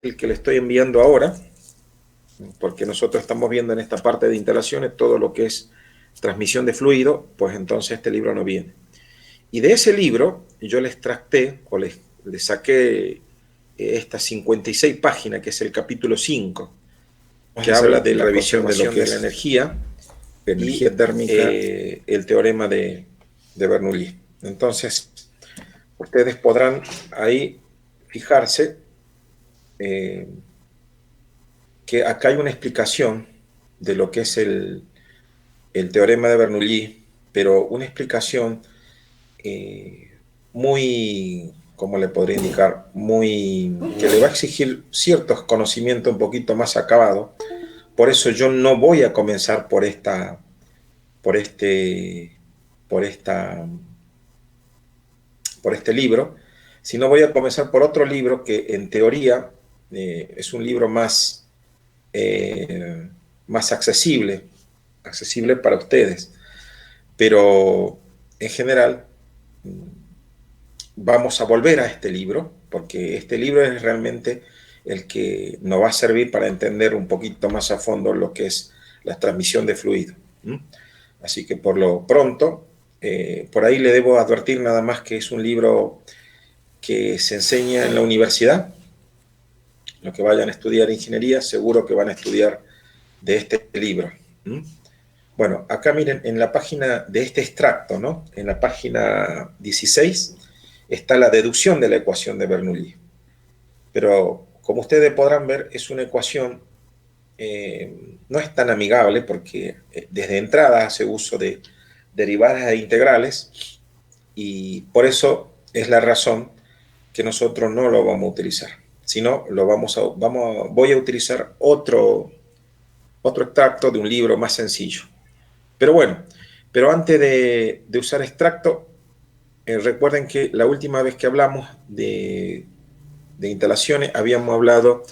el que le estoy enviando ahora, porque nosotros estamos viendo en esta parte de instalaciones todo lo que es transmisión de fluido, pues entonces este libro no viene. Y de ese libro yo le extracté o le saqué estas 56 páginas, que es el capítulo 5, que Vamos a habla hacer de la revisión de lo conservación que de la es energía y energía térmica. el teorema de Bernoulli. Entonces, ustedes podrán ahí fijarse que acá hay una explicación de lo que es el teorema de Bernoulli, pero una explicación muy, ¿cómo le podría indicar? Muy, que le va a exigir ciertos conocimientos un poquito más acabados. Por eso yo no voy a comenzar por este, por esta, por este libro, sino voy a comenzar por otro libro que en teoría es un libro eh, más accesible para ustedes. Pero en general vamos a volver a este libro, porque este libro es realmente el que nos va a servir para entender un poquito más a fondo lo que es la transmisión de fluido. Así que por lo pronto, por ahí le debo advertir nada más que es un libro que se enseña en la universidad. Los que vayan a estudiar ingeniería seguro que van a estudiar de este libro. Bueno, acá miren, en la página de este extracto, ¿no? En la página 16 está la deducción de la ecuación de Bernoulli. Pero como ustedes podrán ver, es una ecuación, no es tan amigable porque desde entrada hace uso de derivadas e integrales y por eso es la razón que nosotros no lo vamos a utilizar, sino voy a utilizar otro extracto de un libro más sencillo. Pero bueno, pero antes de usar extracto, recuerden que la última vez que hablamos de instalaciones habíamos hablado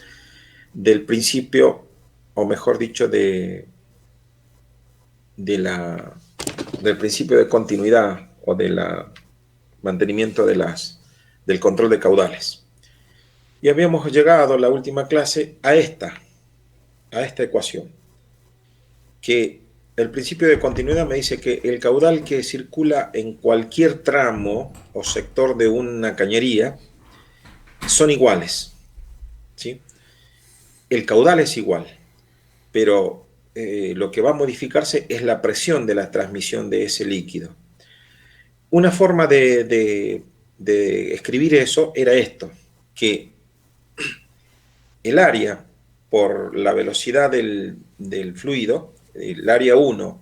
del principio, o mejor dicho, de la, del principio de continuidad o del mantenimiento del control de caudales. Y habíamos llegado la última clase a esta ecuación, que el principio de continuidad me dice que el caudal que circula en cualquier tramo o sector de una cañería son iguales, ¿sí? El caudal es igual, pero lo que va a modificarse es la presión de la transmisión de ese líquido. Una forma de escribir eso era esto, que el área por la velocidad del fluido, el área 1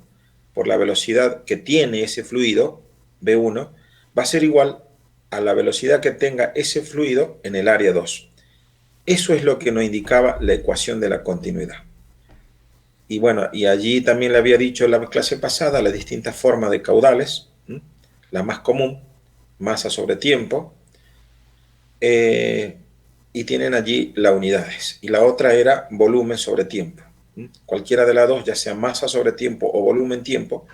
por la velocidad que tiene ese fluido, B1, va a ser igual a la velocidad que tenga ese fluido en el área 2. Eso es lo que nos indicaba la ecuación de la continuidad. Y bueno, y allí también le había dicho en la clase pasada las distintas formas de caudales. La más común, masa sobre tiempo, y tienen allí las unidades. Y la otra era volumen sobre tiempo. Cualquiera de las dos, ya sea masa sobre tiempo o volumen tiempo,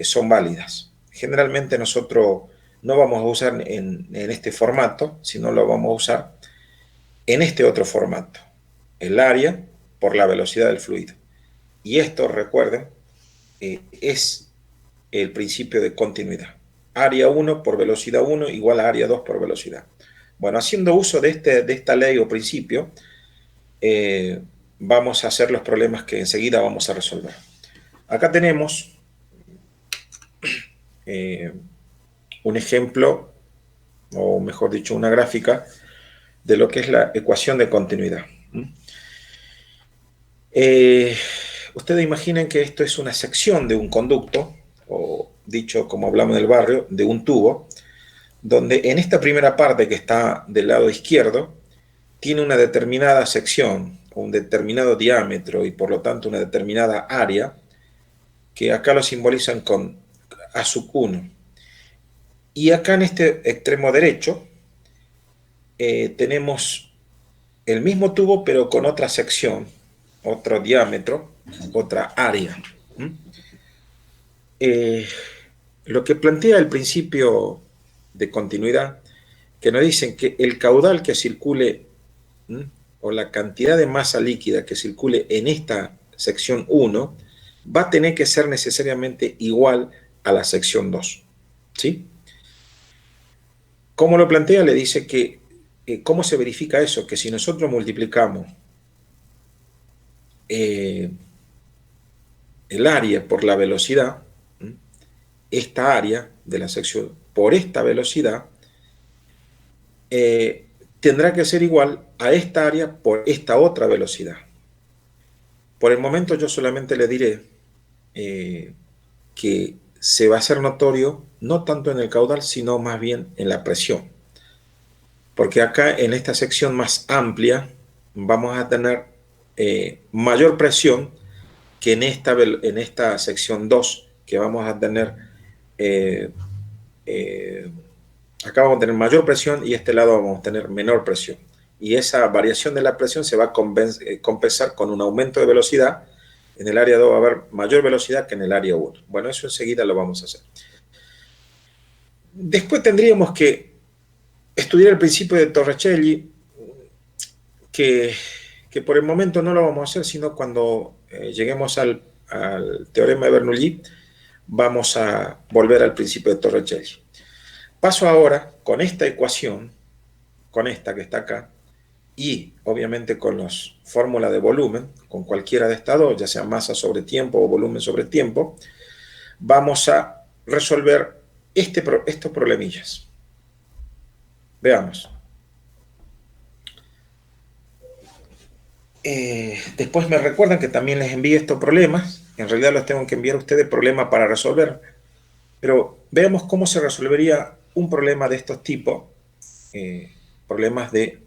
son válidas. Generalmente nosotros no vamos a usar en este formato, sino lo vamos a usar en este otro formato. El área por la velocidad del fluido. Y esto, recuerden, es el principio de continuidad. Área 1 por velocidad 1 igual a área 2 por velocidad. Bueno, haciendo uso de esta ley o principio, vamos a hacer los problemas que enseguida vamos a resolver. Acá tenemos eh, un ejemplo, o mejor dicho, una gráfica de lo que es la ecuación de continuidad. Eh, Ustedes imaginen que esto es una sección de un conducto, o dicho como hablamos del barrio, de un tubo, donde en esta primera parte que está del lado izquierdo, tiene una determinada sección, un determinado diámetro y por lo tanto una determinada área, que acá lo simbolizan con A sub 1. Y acá en este extremo derecho tenemos el mismo tubo pero con otra sección, otro diámetro, otra área. Eh, lo que plantea el principio de continuidad, que nos dicen que el caudal que circule o la cantidad de masa líquida que circule en esta sección 1 va a tener que ser necesariamente igual a la sección 2. ¿Sí? ¿Cómo lo plantea? Le dice que, ¿cómo se verifica eso? Que si nosotros multiplicamos el área por la velocidad, esta área de la sección por esta velocidad, tendrá que ser igual a esta área por esta otra velocidad. Por el momento yo solamente le diré que se va a hacer notorio no tanto en el caudal, sino más bien en la presión. Porque acá en esta sección más amplia vamos a tener mayor presión que en esta sección 2, que vamos a tener, acá vamos a tener mayor presión y este lado vamos a tener menor presión. Y esa variación de la presión se va a compensar con un aumento de velocidad. En el área 2 va a haber mayor velocidad que en el área 1. Bueno, eso enseguida lo vamos a hacer. Después tendríamos que estudiar el principio de Torricelli, que por el momento no lo vamos a hacer, sino cuando lleguemos al teorema de Bernoulli, vamos a volver al principio de Torricelli. Paso ahora con esta ecuación, con esta que está acá, y obviamente con las fórmulas de volumen, con cualquiera de estas dos, ya sea masa sobre tiempo o volumen sobre tiempo, vamos a resolver estos problemillas. Veamos. Después me recuerdan que también les envíe estos problemas. En realidad los tengo que enviar a ustedes problemas para resolver. Pero veamos cómo se resolvería un problema de estos tipos. Problemas de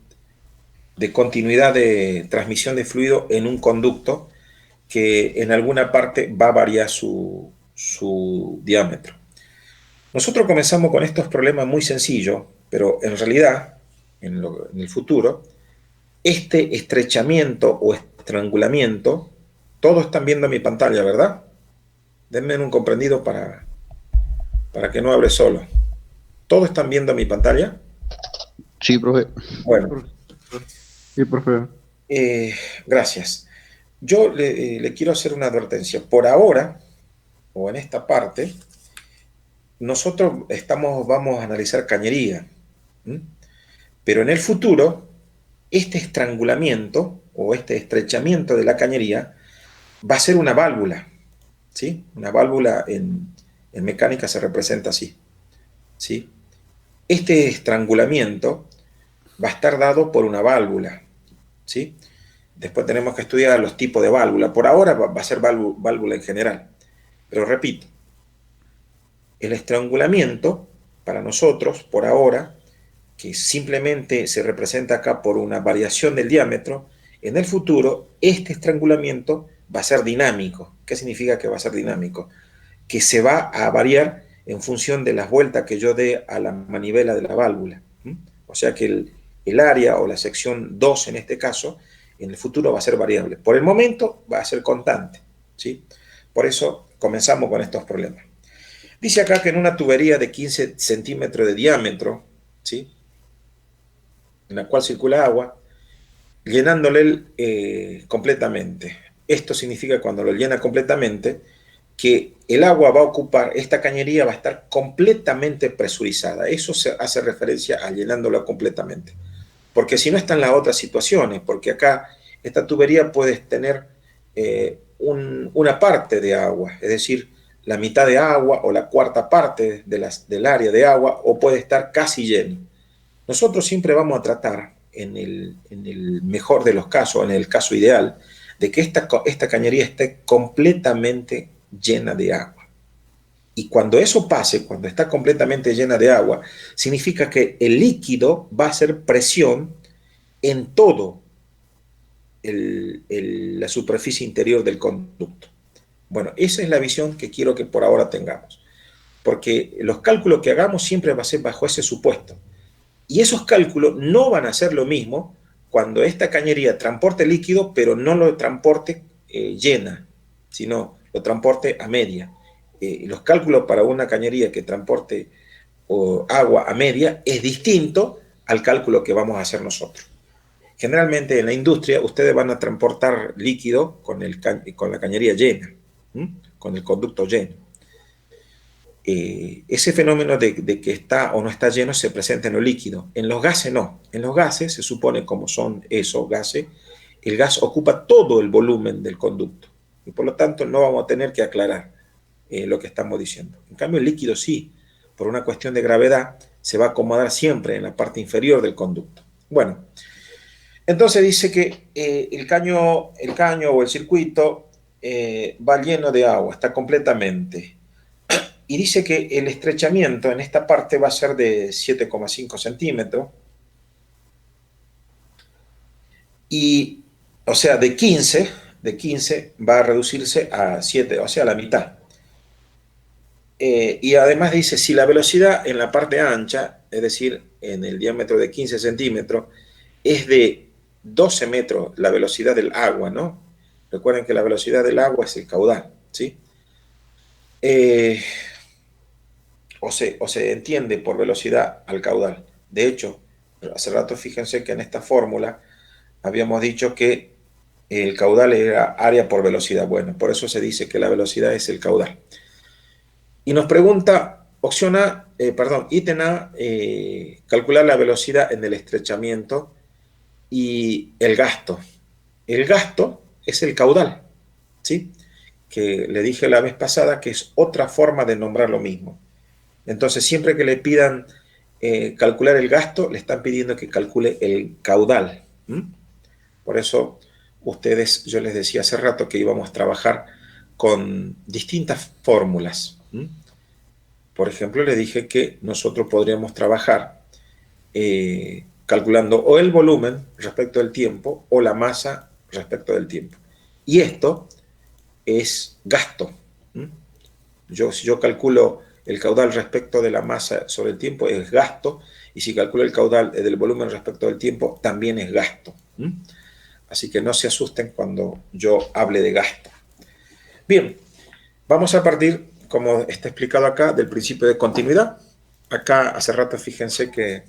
continuidad de transmisión de fluido en un conducto que en alguna parte va a variar su diámetro. Nosotros comenzamos con estos problemas muy sencillos, pero en realidad, en el futuro, este estrechamiento o estrangulamiento, todos están viendo mi pantalla, ¿verdad? Denme un comprendido para que no hable solo. ¿Todos están viendo mi pantalla? Sí, profe. Bueno. Sí, profe. Gracias. Yo le quiero hacer una advertencia. Por ahora, o en esta parte, nosotros vamos a analizar cañería. Pero en el futuro, este estrangulamiento o este estrechamiento de la cañería va a ser una válvula. ¿Sí? Una válvula en mecánica se representa así. ¿Sí? Este estrangulamiento va a estar dado por una válvula. ¿Sí? Después tenemos que estudiar los tipos de válvula. Por ahora va a ser válvula en general. Pero repito, el estrangulamiento para nosotros, por ahora, que simplemente se representa acá por una variación del diámetro, en el futuro este estrangulamiento va a ser dinámico. ¿Qué significa que va a ser dinámico? Que se va a variar en función de las vueltas que yo dé a la manivela de la válvula. O sea que el área o la sección 2 en este caso, en el futuro va a ser variable. Por el momento va a ser constante. ¿Sí? Por eso comenzamos con estos problemas. Dice acá que en una tubería de 15 centímetros de diámetro, ¿sí?, en la cual circula agua, llenándole completamente. Esto significa, cuando lo llena completamente, que el agua va a ocupar, esta cañería va a estar completamente presurizada. Eso se hace referencia a llenándola completamente. Porque si no están las otras situaciones, porque acá esta tubería puede tener una parte de agua, es decir, la mitad de agua o la cuarta parte del área de agua, o puede estar casi lleno. Nosotros siempre vamos a tratar, en el mejor de los casos, en el caso ideal, de que esta cañería esté completamente llena de agua. Y cuando eso pase, cuando está completamente llena de agua, significa que el líquido va a hacer presión en todo la superficie interior del conducto. Bueno, esa es la visión que quiero que por ahora tengamos. Porque los cálculos que hagamos siempre va a ser bajo ese supuesto. Y esos cálculos no van a ser lo mismo cuando esta cañería transporte líquido, pero no lo transporte llena, sino lo transporte a media. Los cálculos para una cañería que transporte agua a media es distinto al cálculo que vamos a hacer nosotros. generalmente en la industria ustedes van a transportar líquido con la cañería llena, con el conducto lleno. Ese fenómeno de que está o no está lleno se presenta en lo líquido. En los gases no. En los gases se supone, como son esos gases, el gas ocupa todo el volumen del conducto y por lo tanto no vamos a tener que aclarar lo que estamos diciendo. En cambio el líquido sí, por una cuestión de gravedad, se va a acomodar siempre en la parte inferior del conducto. Bueno, entonces dice que el caño o el circuito va lleno de agua, está completamente. Y dice que el estrechamiento en esta parte va a ser de 7,5 centímetros. Y, o sea, de 15 va a reducirse a 7, o sea, a la mitad. Y además dice, si la velocidad en la parte ancha, es decir, en el diámetro de 15 centímetros, es de 12 metros la velocidad del agua, ¿no? Recuerden que la velocidad del agua es el caudal, ¿sí? O se entiende por velocidad al caudal. De hecho, hace rato fíjense que en esta fórmula habíamos dicho que el caudal era área por velocidad. Bueno, por eso se dice que la velocidad es el caudal. Y nos pregunta, opción A, ítem A, calcular la velocidad en el estrechamiento y el gasto. El gasto es el caudal, ¿sí? Que le dije la vez pasada que es otra forma de nombrar lo mismo. Entonces, siempre que le pidan calcular el gasto, le están pidiendo que calcule el caudal. Por eso, yo les decía hace rato que íbamos a trabajar con distintas fórmulas. Por ejemplo, le dije que nosotros podríamos trabajar calculando o el volumen respecto del tiempo o la masa respecto del tiempo. Y esto es gasto. Si yo calculo el caudal respecto de la masa sobre el tiempo, es gasto, y si calculo el caudal del volumen respecto del tiempo, también es gasto. Así que no se asusten cuando yo hable de gasto. Bien, vamos a partir, como está explicado acá, del principio de continuidad. Acá hace rato fíjense que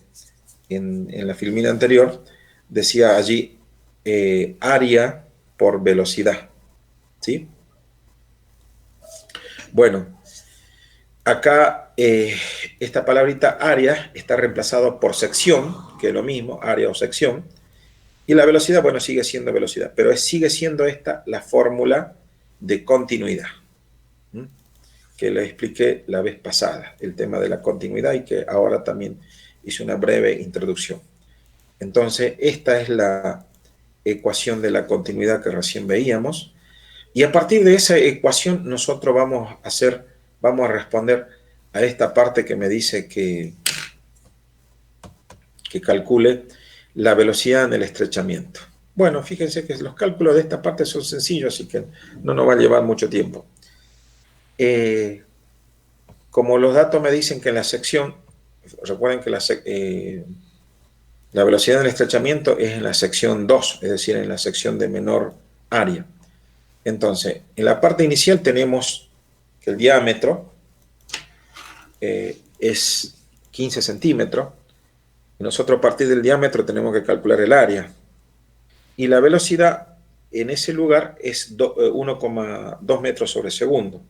en la filmina anterior decía allí área por velocidad, ¿sí? Bueno, acá esta palabrita área está reemplazado por sección, que es lo mismo, área o sección, y la velocidad, bueno, sigue siendo velocidad, pero sigue siendo esta la fórmula de continuidad, que le expliqué la vez pasada, el tema de la continuidad, y que ahora también hice una breve introducción. Entonces, esta es la ecuación de la continuidad que recién veíamos, y a partir de esa ecuación nosotros vamos a responder a esta parte que me dice que calcule la velocidad en el estrechamiento. Bueno, fíjense que los cálculos de esta parte son sencillos, así que no nos va a llevar mucho tiempo. Como los datos me dicen que en la sección, recuerden que la velocidad del estrechamiento es en la sección 2, es decir, en la sección de menor área. Entonces, en la parte inicial tenemos que el diámetro es 15 centímetros. Y nosotros a partir del diámetro tenemos que calcular el área. Y la velocidad en ese lugar es 1,2 metros sobre segundo.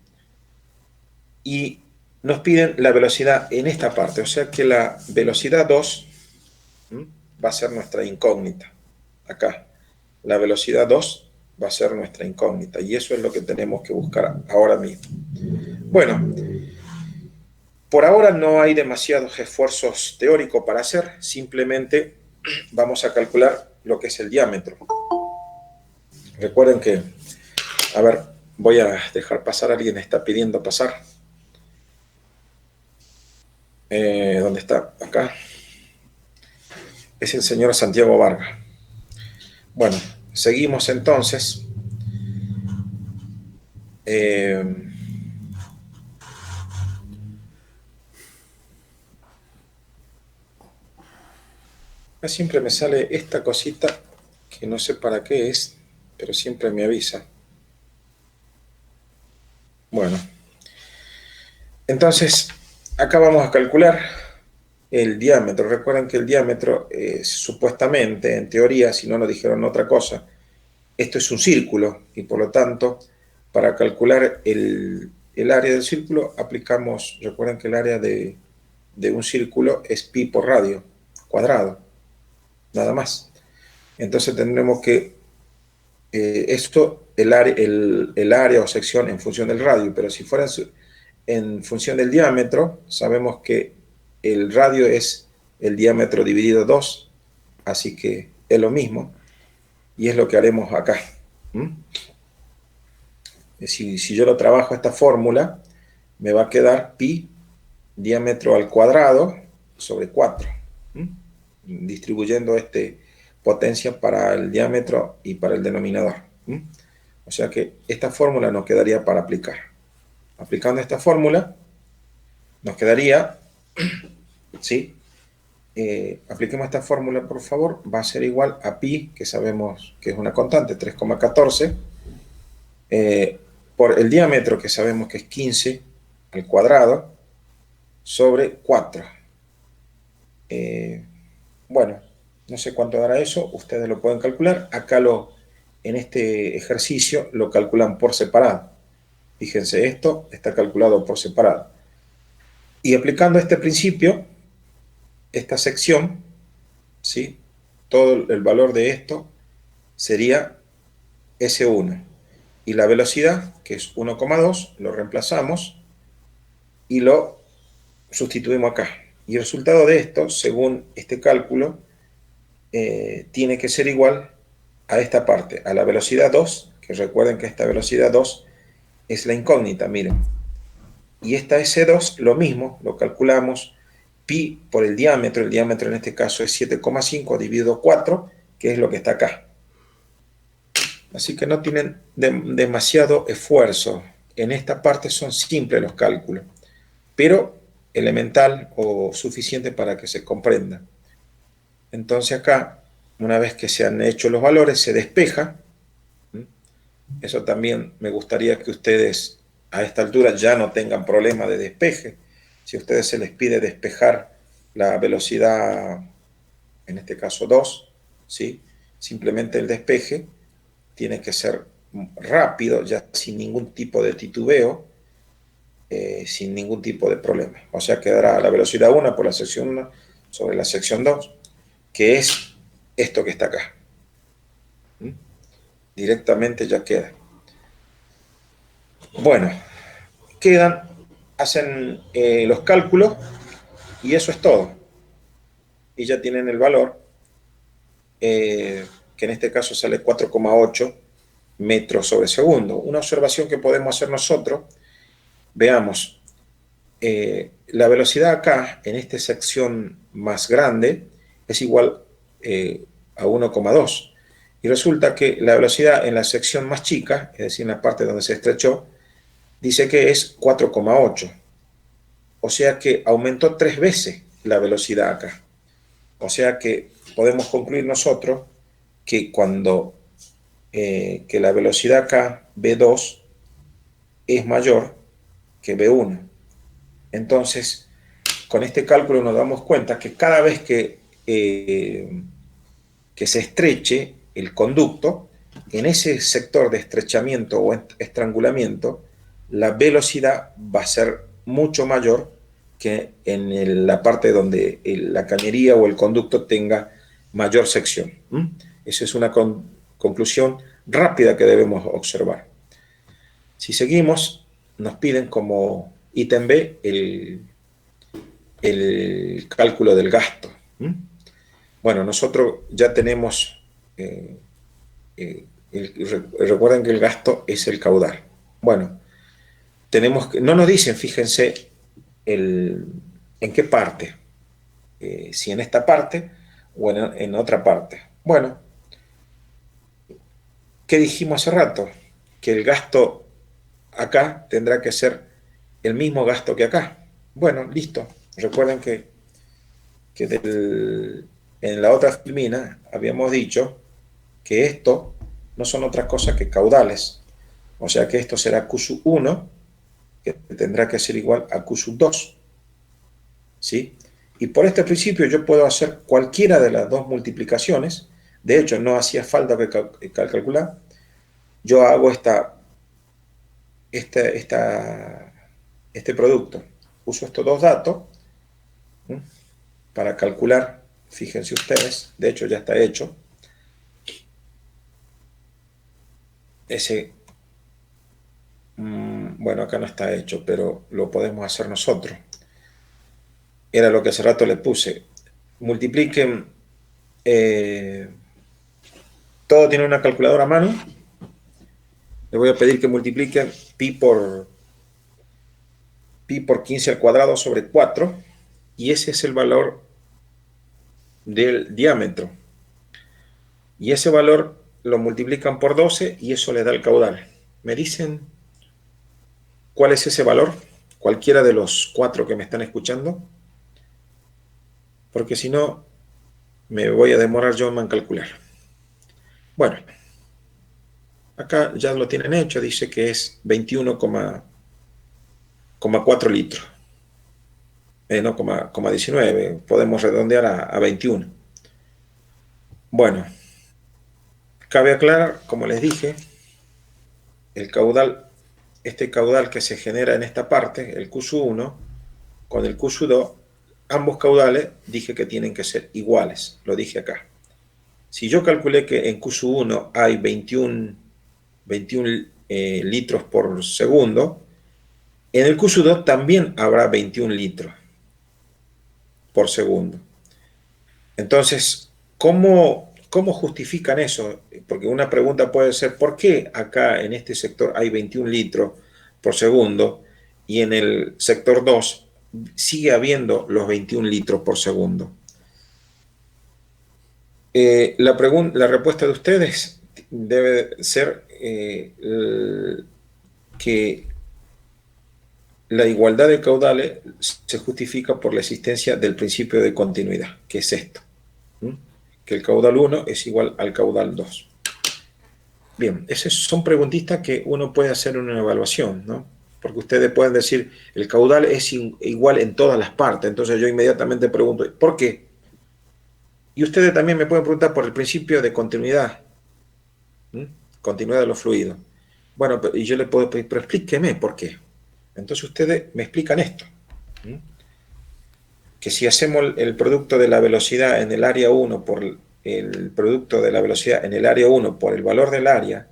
Y nos piden la velocidad en esta parte, o sea que la velocidad 2 va a ser nuestra incógnita. Acá, la velocidad 2 va a ser nuestra incógnita, y eso es lo que tenemos que buscar ahora mismo. Bueno, por ahora no hay demasiados esfuerzos teóricos para hacer, simplemente vamos a calcular lo que es el diámetro. Recuerden que, a ver, voy a dejar pasar, alguien está pidiendo pasar. ¿Dónde está? Acá. Es el señor Santiago Vargas. Bueno, seguimos entonces. Siempre me sale esta cosita que no sé para qué es, pero siempre me avisa. Bueno, entonces acá vamos a calcular el diámetro. Recuerden que el diámetro, supuestamente, en teoría, si no nos dijeron otra cosa, esto es un círculo y por lo tanto, para calcular el área del círculo, aplicamos, recuerden que el área de un círculo es pi por radio cuadrado, nada más. Entonces tendremos que, el área o sección en función del radio, pero si fuera en función del diámetro, sabemos que el radio es el diámetro dividido 2, así que es lo mismo, y es lo que haremos acá. Si yo lo trabajo esta fórmula, me va a quedar pi diámetro al cuadrado sobre 4, distribuyendo potencia para el diámetro y para el denominador. O sea que esta fórmula nos quedaría para aplicar. Aplicando esta fórmula, nos quedaría, ¿sí? Apliquemos esta fórmula, por favor, va a ser igual a pi, que sabemos que es una constante, 3,14, por el diámetro, que sabemos que es 15 al cuadrado, sobre 4. Bueno, no sé cuánto dará eso, ustedes lo pueden calcular. Acá en este ejercicio lo calculan por separado. Fíjense, esto está calculado por separado. Y aplicando este principio, esta sección, ¿sí? Todo el valor de esto sería S1. Y la velocidad, que es 1,2, lo reemplazamos y lo sustituimos acá. Y el resultado de esto, según este cálculo, tiene que ser igual a esta parte, a la velocidad 2, que recuerden que esta velocidad 2 es la incógnita, miren. Y esta S2, lo mismo, lo calculamos pi por el diámetro en este caso es 7,5 dividido 4, que es lo que está acá. Así que no tienen demasiado esfuerzo. En esta parte son simples los cálculos, pero elemental o suficiente para que se comprenda. Entonces acá, una vez que se han hecho los valores, se despeja. Eso también me gustaría que ustedes a esta altura ya no tengan problema de despeje. Si a ustedes se les pide despejar la velocidad, en este caso 2, ¿sí? Simplemente el despeje tiene que ser rápido, ya sin ningún tipo de titubeo, sin ningún tipo de problema. O sea, quedará la velocidad 1 por la sección 1 sobre la sección 2, que es esto que está acá. Directamente ya queda. Bueno, hacen los cálculos y eso es todo. Y ya tienen el valor, que en este caso sale 4,8 metros sobre segundo. Una observación que podemos hacer nosotros, veamos, la velocidad acá, en esta sección más grande, es igual a 1,2. Y resulta que la velocidad en la sección más chica, es decir, en la parte donde se estrechó, dice que es 4,8. O sea que aumentó 3 veces la velocidad acá. O sea que podemos concluir nosotros que cuando que la velocidad acá, V2, es mayor que V1. Entonces, con este cálculo nos damos cuenta que cada vez que se estreche el conducto, en ese sector de estrechamiento o estrangulamiento, la velocidad va a ser mucho mayor que en la parte donde la cañería o el conducto tenga mayor sección. Esa es una conclusión rápida que debemos observar. Si seguimos, nos piden como ítem B el cálculo del gasto. Bueno, nosotros ya tenemos, recuerden que el gasto es el caudal. Bueno, no nos dicen, fíjense, en qué parte, si en esta parte o en otra parte. Bueno, ¿qué dijimos hace rato? Que el gasto acá tendrá que ser el mismo gasto que acá. Bueno, listo. Recuerden que en la otra filmina habíamos dicho que esto no son otras cosas que caudales. O sea que esto será Q sub 1, que tendrá que ser igual a Q sub 2. ¿Sí? Y por este principio yo puedo hacer cualquiera de las dos multiplicaciones. De hecho, no hacía falta que calcular. Yo hago este producto. Uso estos dos datos para calcular. Fíjense ustedes, de hecho ya está hecho. Bueno, acá no está hecho, pero lo podemos hacer nosotros. Era lo que hace rato le puse. Multipliquen, todo tiene una calculadora a mano. Le voy a pedir que multipliquen pi por 15 al cuadrado sobre 4, y ese es el valor del diámetro. Y ese valor lo multiplican por 12 y eso les da el caudal. ¿Me dicen cuál es ese valor? Cualquiera de los 4 que me están escuchando. Porque si no, me voy a demorar yo en calcular. Bueno, acá ya lo tienen hecho, dice que es 21,4 litros. No, 19, podemos redondear a 21. Bueno, cabe aclarar, como les dije, el caudal, este caudal que se genera en esta parte, el QSU1, con el QSU2, ambos caudales dije que tienen que ser iguales, lo dije acá. Si yo calculé que en QSU1 hay 21 litros por segundo, en el QSU2 también habrá 21 litros por segundo. Entonces, ¿cómo justifican eso? Porque una pregunta puede ser, ¿por qué acá en este sector hay 21 litros por segundo y en el sector 2 sigue habiendo los 21 litros por segundo? La respuesta de ustedes debe ser que la igualdad de caudales se justifica por la existencia del principio de continuidad, que es esto, que el caudal 1 es igual al caudal 2. Bien, esas son preguntitas que uno puede hacer en una evaluación, ¿no? Porque ustedes pueden decir, el caudal es igual en todas las partes, entonces yo inmediatamente pregunto, ¿por qué? Y ustedes también me pueden preguntar por el principio de continuidad, continuidad de los fluidos. Bueno, y yo le puedo pedir, pero explíqueme por qué. Entonces ustedes me explican esto, que si hacemos el producto de la velocidad en el área 1 por el producto de la velocidad en el área 1 por el valor del área,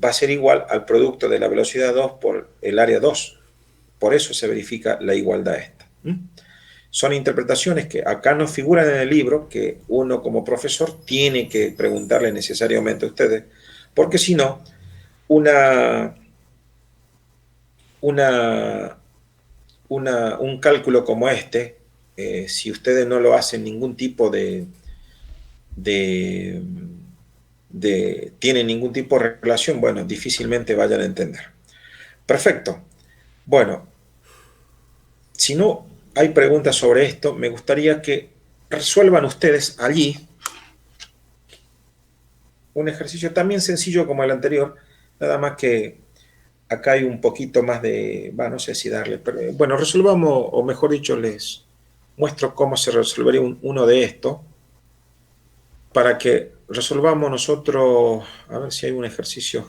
va a ser igual al producto de la velocidad 2 por el área 2. Por eso se verifica la igualdad esta. Son interpretaciones que acá no figuran en el libro, que uno como profesor tiene que preguntarle necesariamente a ustedes, porque si no, un cálculo como este, si ustedes no lo hacen ningún tipo tienen ningún tipo de relación, bueno, difícilmente vayan a entender. Perfecto. Bueno, si no hay preguntas sobre esto, me gustaría que resuelvan ustedes allí un ejercicio también sencillo como el anterior, nada más que acá hay un poquito más de, no sé si darle, pero bueno, resolvamos, o mejor dicho, les muestro cómo se resolvería uno de estos, para que resolvamos nosotros, a ver si hay un ejercicio.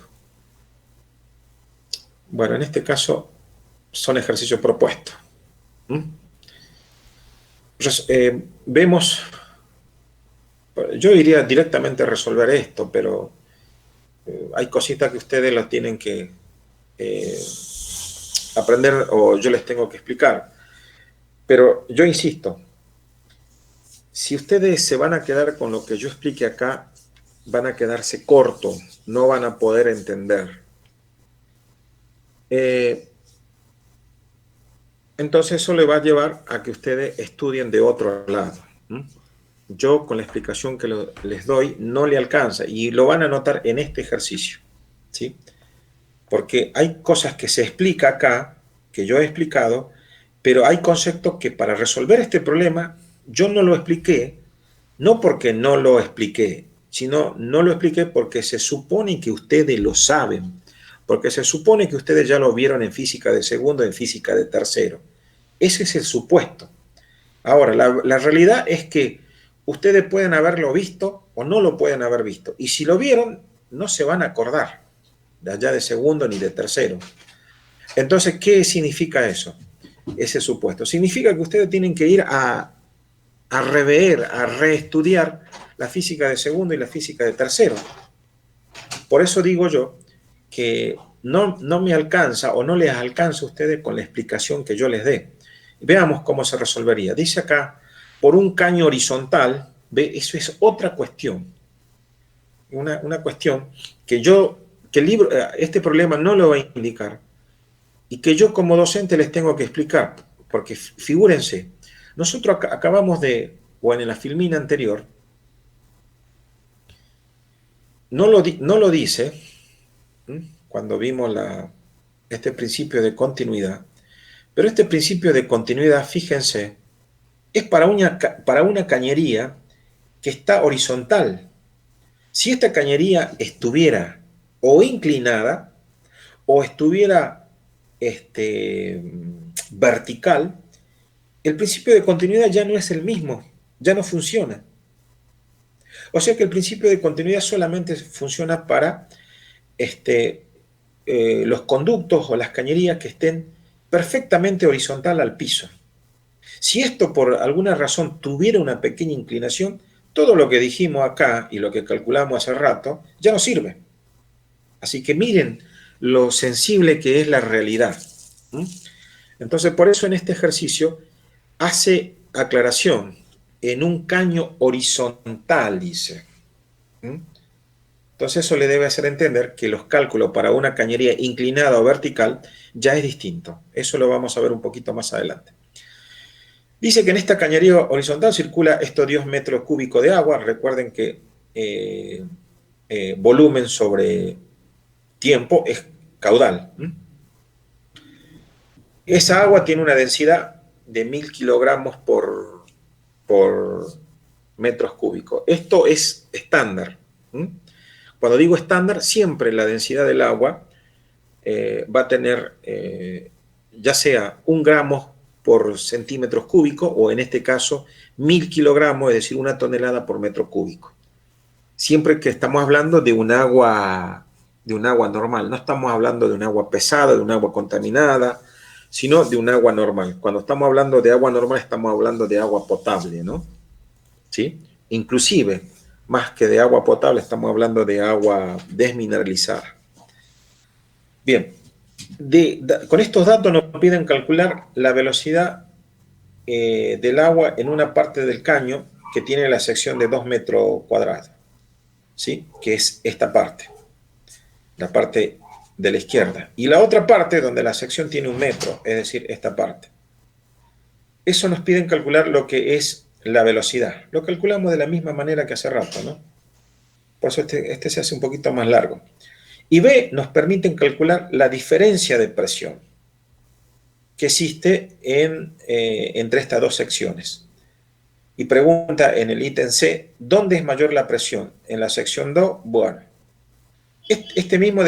Bueno, en este caso son ejercicios propuestos. Vemos, yo iría directamente a resolver esto, pero hay cositas que ustedes las tienen que aprender o yo les tengo que explicar. Pero yo insisto, si ustedes se van a quedar con lo que yo explique acá, van a quedarse cortos, no van a poder entender. Entonces eso le va a llevar a que ustedes estudien de otro lado. Yo con la explicación que les doy no le alcanza y lo van a notar en este ejercicio, ¿sí? Porque hay cosas que se explica acá, que yo he explicado, pero hay conceptos que para resolver este problema yo no lo expliqué, no porque no lo expliqué, sino no lo expliqué porque se supone que ustedes lo saben, porque se supone que ustedes ya lo vieron en física de segundo, en física de tercero. Ese es el supuesto. Ahora, la realidad es que ustedes pueden haberlo visto o no lo pueden haber visto. Y si lo vieron, no se van a acordar de allá de segundo ni de tercero. Entonces, ¿qué significa eso? Ese supuesto. Significa que ustedes tienen que ir a rever, a reestudiar la física de segundo y la física de tercero. Por eso digo yo que no me alcanza o no les alcanza a ustedes con la explicación que yo les dé. Veamos cómo se resolvería. Dice acá, por un caño horizontal, ¿ve? Eso es otra cuestión. Una cuestión que el libro, este problema no lo va a indicar y que yo como docente les tengo que explicar. Porque figúrense, nosotros acabamos de, o en la filmina anterior, no lo dice, cuando vimos este principio de continuidad, pero este principio de continuidad, fíjense, es para una cañería que está horizontal. Si esta cañería estuviera o inclinada o estuviera vertical, el principio de continuidad ya no es el mismo, ya no funciona. O sea que el principio de continuidad solamente funciona para los conductos o las cañerías que estén perfectamente horizontal al piso. Si esto por alguna razón tuviera una pequeña inclinación, todo lo que dijimos acá y lo que calculamos hace rato ya no sirve. Así que miren lo sensible que es la realidad. Entonces, por eso en este ejercicio hace aclaración en un caño horizontal, dice. Entonces eso le debe hacer entender que los cálculos para una cañería inclinada o vertical ya es distinto. Eso lo vamos a ver un poquito más adelante. Dice que en esta cañería horizontal circula estos 10 metros cúbicos de agua. Recuerden que volumen sobre tiempo es caudal. Esa agua tiene una densidad de 1000 kilogramos por metros cúbicos. Esto es estándar. Cuando digo estándar, siempre la densidad del agua va a tener ya sea 1 gramo por centímetros cúbicos o en este caso 1000 kilogramos, es decir, 1 tonelada por metro cúbico. Siempre que estamos hablando de un agua normal, no estamos hablando de un agua pesada, de un agua contaminada, sino de un agua normal. Cuando estamos hablando de agua normal, estamos hablando de agua potable, ¿no? ¿Sí? Inclusive, más que de agua potable, estamos hablando de agua desmineralizada. Bien, con estos datos nos piden calcular la velocidad del agua en una parte del caño que tiene la sección de 2 metros cuadrados, ¿sí? Que es esta parte, la parte de la izquierda. Y la otra parte donde la sección tiene 1 metro, es decir, esta parte. Eso nos piden calcular lo que es la velocidad. Lo calculamos de la misma manera que hace rato, ¿no? Por eso este se hace un poquito más largo. Y B, nos permiten calcular la diferencia de presión que existe entre estas dos secciones. Y pregunta en el ítem C, ¿dónde es mayor la presión? ¿En la sección 2? Bueno, este mismo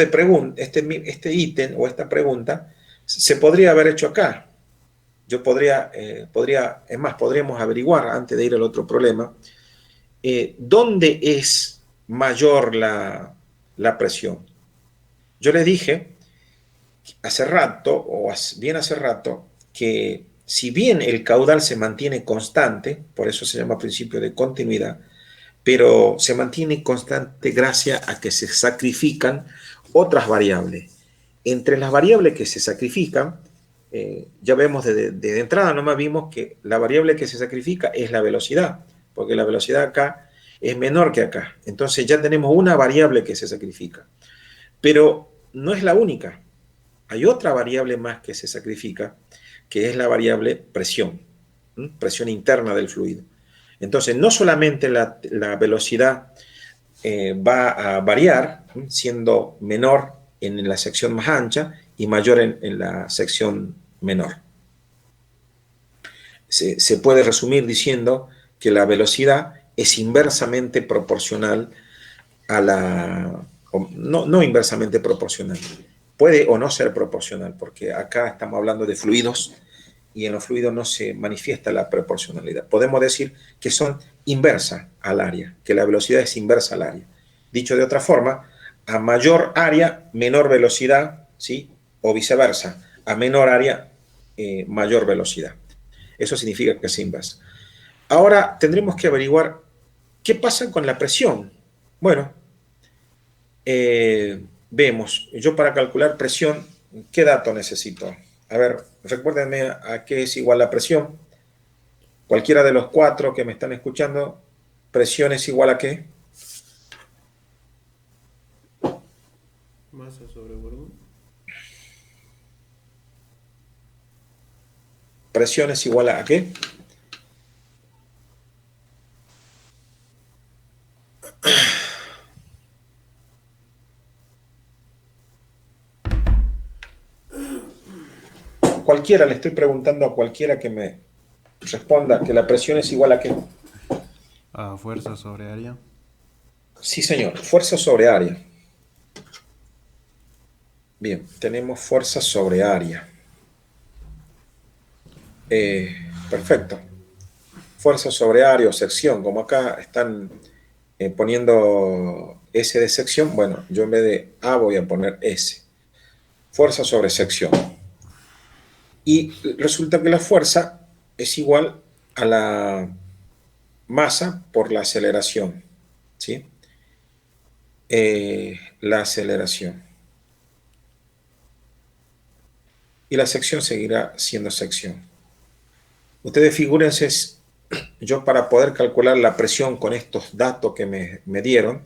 este ítem o esta pregunta se podría haber hecho acá. Yo es más, podríamos averiguar antes de ir al otro problema, ¿dónde es mayor la presión? Yo les dije hace rato, bien hace rato, que si bien el caudal se mantiene constante, por eso se llama principio de continuidad, pero se mantiene constante gracias a que se sacrifican otras variables. Entre las variables que se sacrifican, ya vemos de entrada, nomás vimos que la variable que se sacrifica es la velocidad, porque la velocidad acá es menor que acá. Entonces ya tenemos una variable que se sacrifica. Pero no es la única. Hay otra variable más que se sacrifica, que es la variable presión, presión interna del fluido. Entonces, no solamente la velocidad va a variar, siendo menor en la sección más ancha y mayor en la sección menor. Se puede resumir diciendo que la velocidad es inversamente proporcional a la... No inversamente proporcional. Puede o no ser proporcional, porque acá estamos hablando de fluidos y en los fluidos no se manifiesta la proporcionalidad. Podemos decir que son inversas al área, que la velocidad es inversa al área. Dicho de otra forma, a mayor área, menor velocidad, ¿sí? O viceversa, a menor área, mayor velocidad. Eso significa que es inversa. Ahora tendremos que averiguar qué pasa con la presión. Bueno, vemos, yo para calcular presión, ¿qué dato necesito? A ver, recuérdenme a qué es igual la presión. Cualquiera de los 4 que me están escuchando, ¿presión es igual a qué? Masa sobre volumen. ¿Presión es igual a qué? Cualquiera, le estoy preguntando a cualquiera que me responda que la presión es igual a qué. A fuerza sobre área. Sí, señor, fuerza sobre área. Bien, tenemos fuerza sobre área. Perfecto. Fuerza sobre área o sección, como acá están poniendo S de sección, bueno, yo en vez de A voy a poner S. Fuerza sobre sección. Y resulta que la fuerza es igual a la masa por la aceleración, ¿sí? La aceleración. Y la sección seguirá siendo sección. Ustedes figúrense, yo para poder calcular la presión con estos datos que me dieron,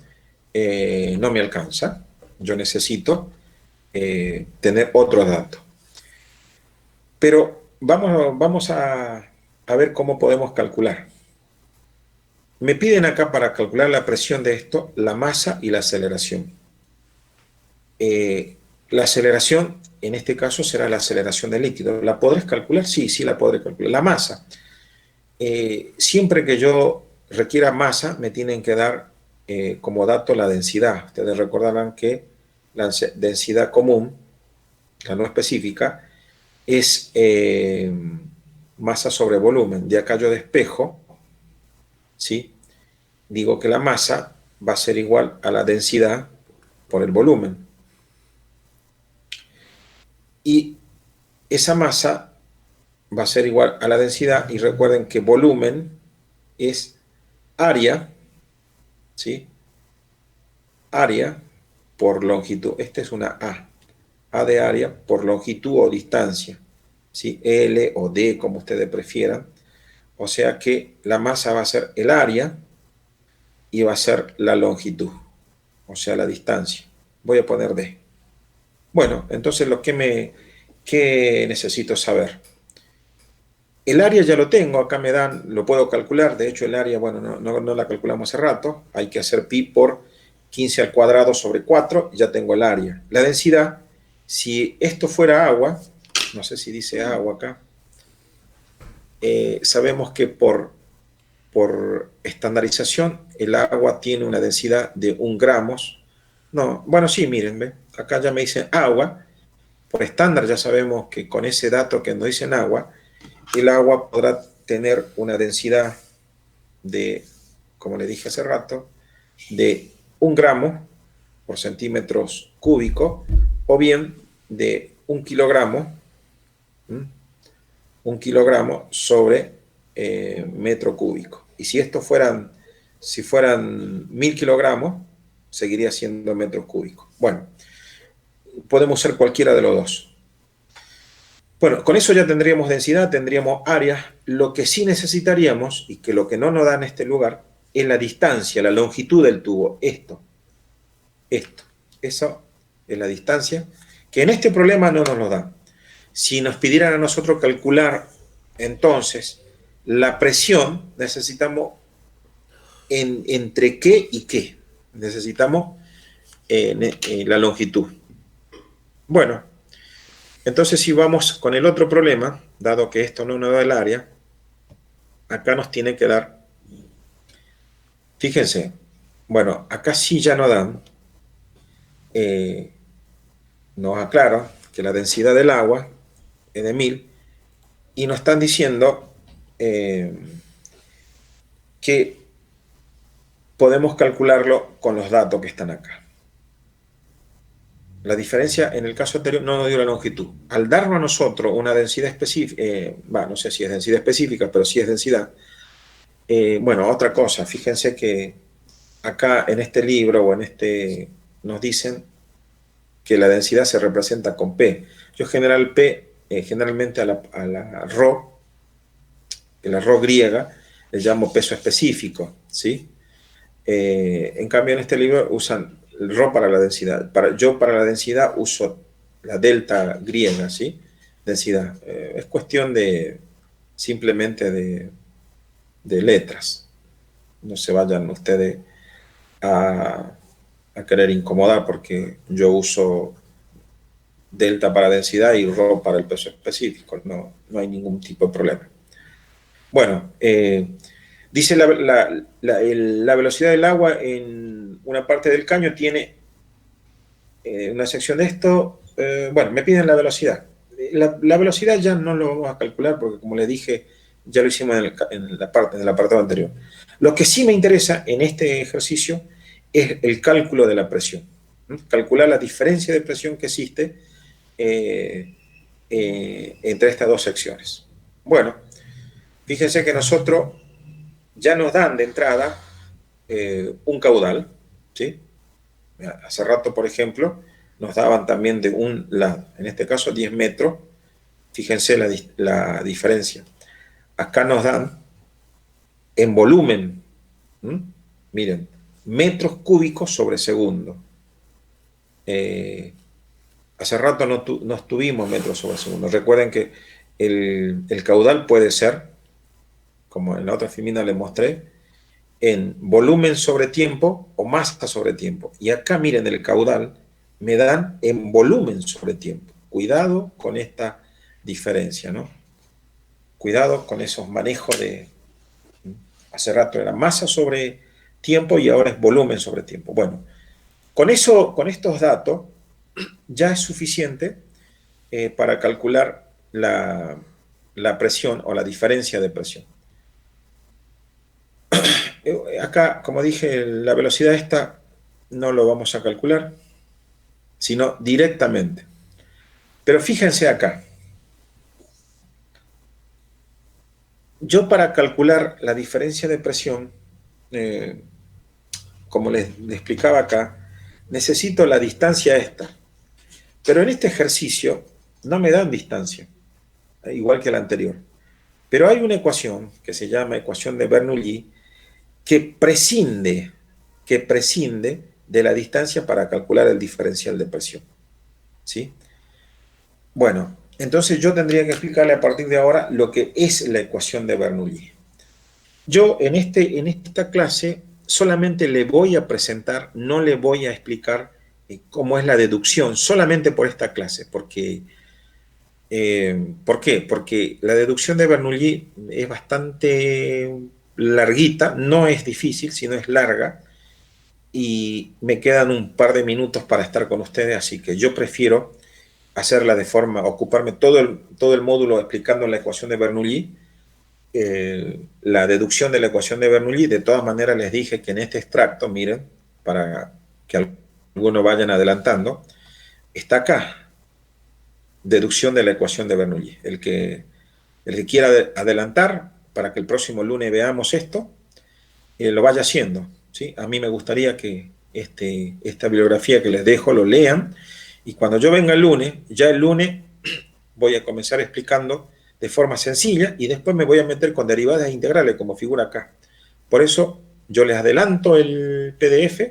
no me alcanza. Yo necesito tener otros datos. Pero vamos a ver cómo podemos calcular. Me piden acá para calcular la presión de esto, la masa y la aceleración. La aceleración, en este caso, será la aceleración del líquido. ¿La podrás calcular? Sí, sí la podré calcular. La masa. Siempre que yo requiera masa, me tienen que dar como dato la densidad. Ustedes recordarán que la densidad común, la no específica, es masa sobre volumen. De acá yo despejo, ¿sí? Digo que la masa va a ser igual a la densidad por el volumen. Y esa masa va a ser igual a la densidad, y recuerden que volumen es área, ¿sí? Área por longitud. Esta es una A. A de área por longitud o distancia, ¿sí? L o D, como ustedes prefieran. O sea que la masa va a ser el área y va a ser la longitud, o sea, la distancia. Voy a poner D. Bueno, entonces ¿qué necesito saber? El área ya lo tengo, acá me dan, lo puedo calcular. De hecho, el área, bueno, no la calculamos hace rato. Hay que hacer pi por 15 al cuadrado sobre 4, y ya tengo el área. La densidad, si esto fuera agua, no sé si dice agua acá, sabemos que por estandarización el agua tiene una densidad de 1 gramos. No, bueno, sí, miren, ¿ve? Acá ya me dicen agua. Por estándar ya sabemos que con ese dato que nos dicen agua, el agua podrá tener una densidad de, como le dije hace rato, de 1 gramo por centímetros cúbicos, o bien de 1 kilogramo, 1 kilogramo sobre metro cúbico. Y si fueran 1000 kilogramos, seguiría siendo metros cúbicos. Bueno, podemos usar cualquiera de los dos. Bueno, con eso ya tendríamos densidad, tendríamos área. Lo que sí necesitaríamos, y que lo que no nos da en este lugar, es la distancia, la longitud del tubo. Eso es la distancia, que en este problema no nos lo da. Si nos pidieran a nosotros calcular, entonces, la presión, necesitamos entre qué y qué. Necesitamos la longitud. Bueno, entonces si vamos con el otro problema, dado que esto no nos da el área, acá nos tiene que dar, fíjense, bueno, acá sí ya nos dan, nos aclaro que la densidad del agua es de 1000, y nos están diciendo que podemos calcularlo con los datos que están acá. La diferencia en el caso anterior no nos dio la longitud. Al darnos a nosotros una densidad específica, no sé si es densidad específica, pero sí es densidad. Bueno, otra cosa, fíjense que acá en este libro o en este nos dicen que la densidad se representa con P. Yo generalmente a la ρ griega, le llamo peso específico, ¿sí? En cambio en este libro usan el ρ para la densidad. Yo para la densidad uso la delta griega, ¿sí? Densidad. Es cuestión simplemente de letras. No se vayan ustedes a querer incomodar porque yo uso delta para densidad y ρ para el peso específico. No hay ningún tipo de problema. Bueno, dice la velocidad del agua en una parte del caño tiene una sección de esto. Bueno, me piden la velocidad. La velocidad ya no lo vamos a calcular porque, como les dije, ya lo hicimos en el apartado anterior. Lo que sí me interesa en este ejercicio es el cálculo de la presión. Calcular la diferencia de presión que existe entre estas dos secciones. Bueno, fíjense que nosotros ya nos dan de entrada un caudal, ¿sí? Hace rato, por ejemplo, nos daban también de un lado, en este caso 10 metros, fíjense la diferencia. Acá nos dan en volumen, miren, metros cúbicos sobre segundo. Hace rato no tuvimos metros sobre segundo. Recuerden que el caudal puede ser, como en la otra filmina les mostré, en volumen sobre tiempo o masa sobre tiempo. Y acá miren el caudal, me dan en volumen sobre tiempo. Cuidado con esta diferencia, ¿no? Cuidado con esos manejos de... Hace rato era masa sobre tiempo y ahora es volumen sobre tiempo. Bueno, con estos datos ya es suficiente para calcular la presión o la diferencia de presión. Acá, como dije, la velocidad esta no lo vamos a calcular, sino directamente. Pero fíjense acá. Yo para calcular la diferencia de presión, como les explicaba acá, necesito la distancia esta. Pero en este ejercicio no me dan distancia, igual que la anterior. Pero hay una ecuación que se llama ecuación de Bernoulli que prescinde de la distancia para calcular el diferencial de presión, ¿sí? Bueno, entonces yo tendría que explicarle a partir de ahora lo que es la ecuación de Bernoulli. Yo en esta clase solamente le voy a presentar, no le voy a explicar cómo es la deducción, solamente por esta clase, porque... ¿por qué? Porque la deducción de Bernoulli es bastante larguita, no es difícil, sino es larga, y me quedan un par de minutos para estar con ustedes, así que yo prefiero hacerla de forma, ocuparme todo el módulo explicando la ecuación de Bernoulli, la deducción de la ecuación de Bernoulli. De todas maneras les dije que en este extracto, miren, para que algunos vayan adelantando, está acá, deducción de la ecuación de Bernoulli. El que quiera adelantar para que el próximo lunes veamos esto, lo vaya haciendo, ¿sí? A mí me gustaría que esta bibliografía que les dejo lo lean, y cuando yo venga el lunes, ya el lunes voy a comenzar explicando de forma sencilla y después me voy a meter con derivadas integrales como figura acá. Por eso yo les adelanto el PDF,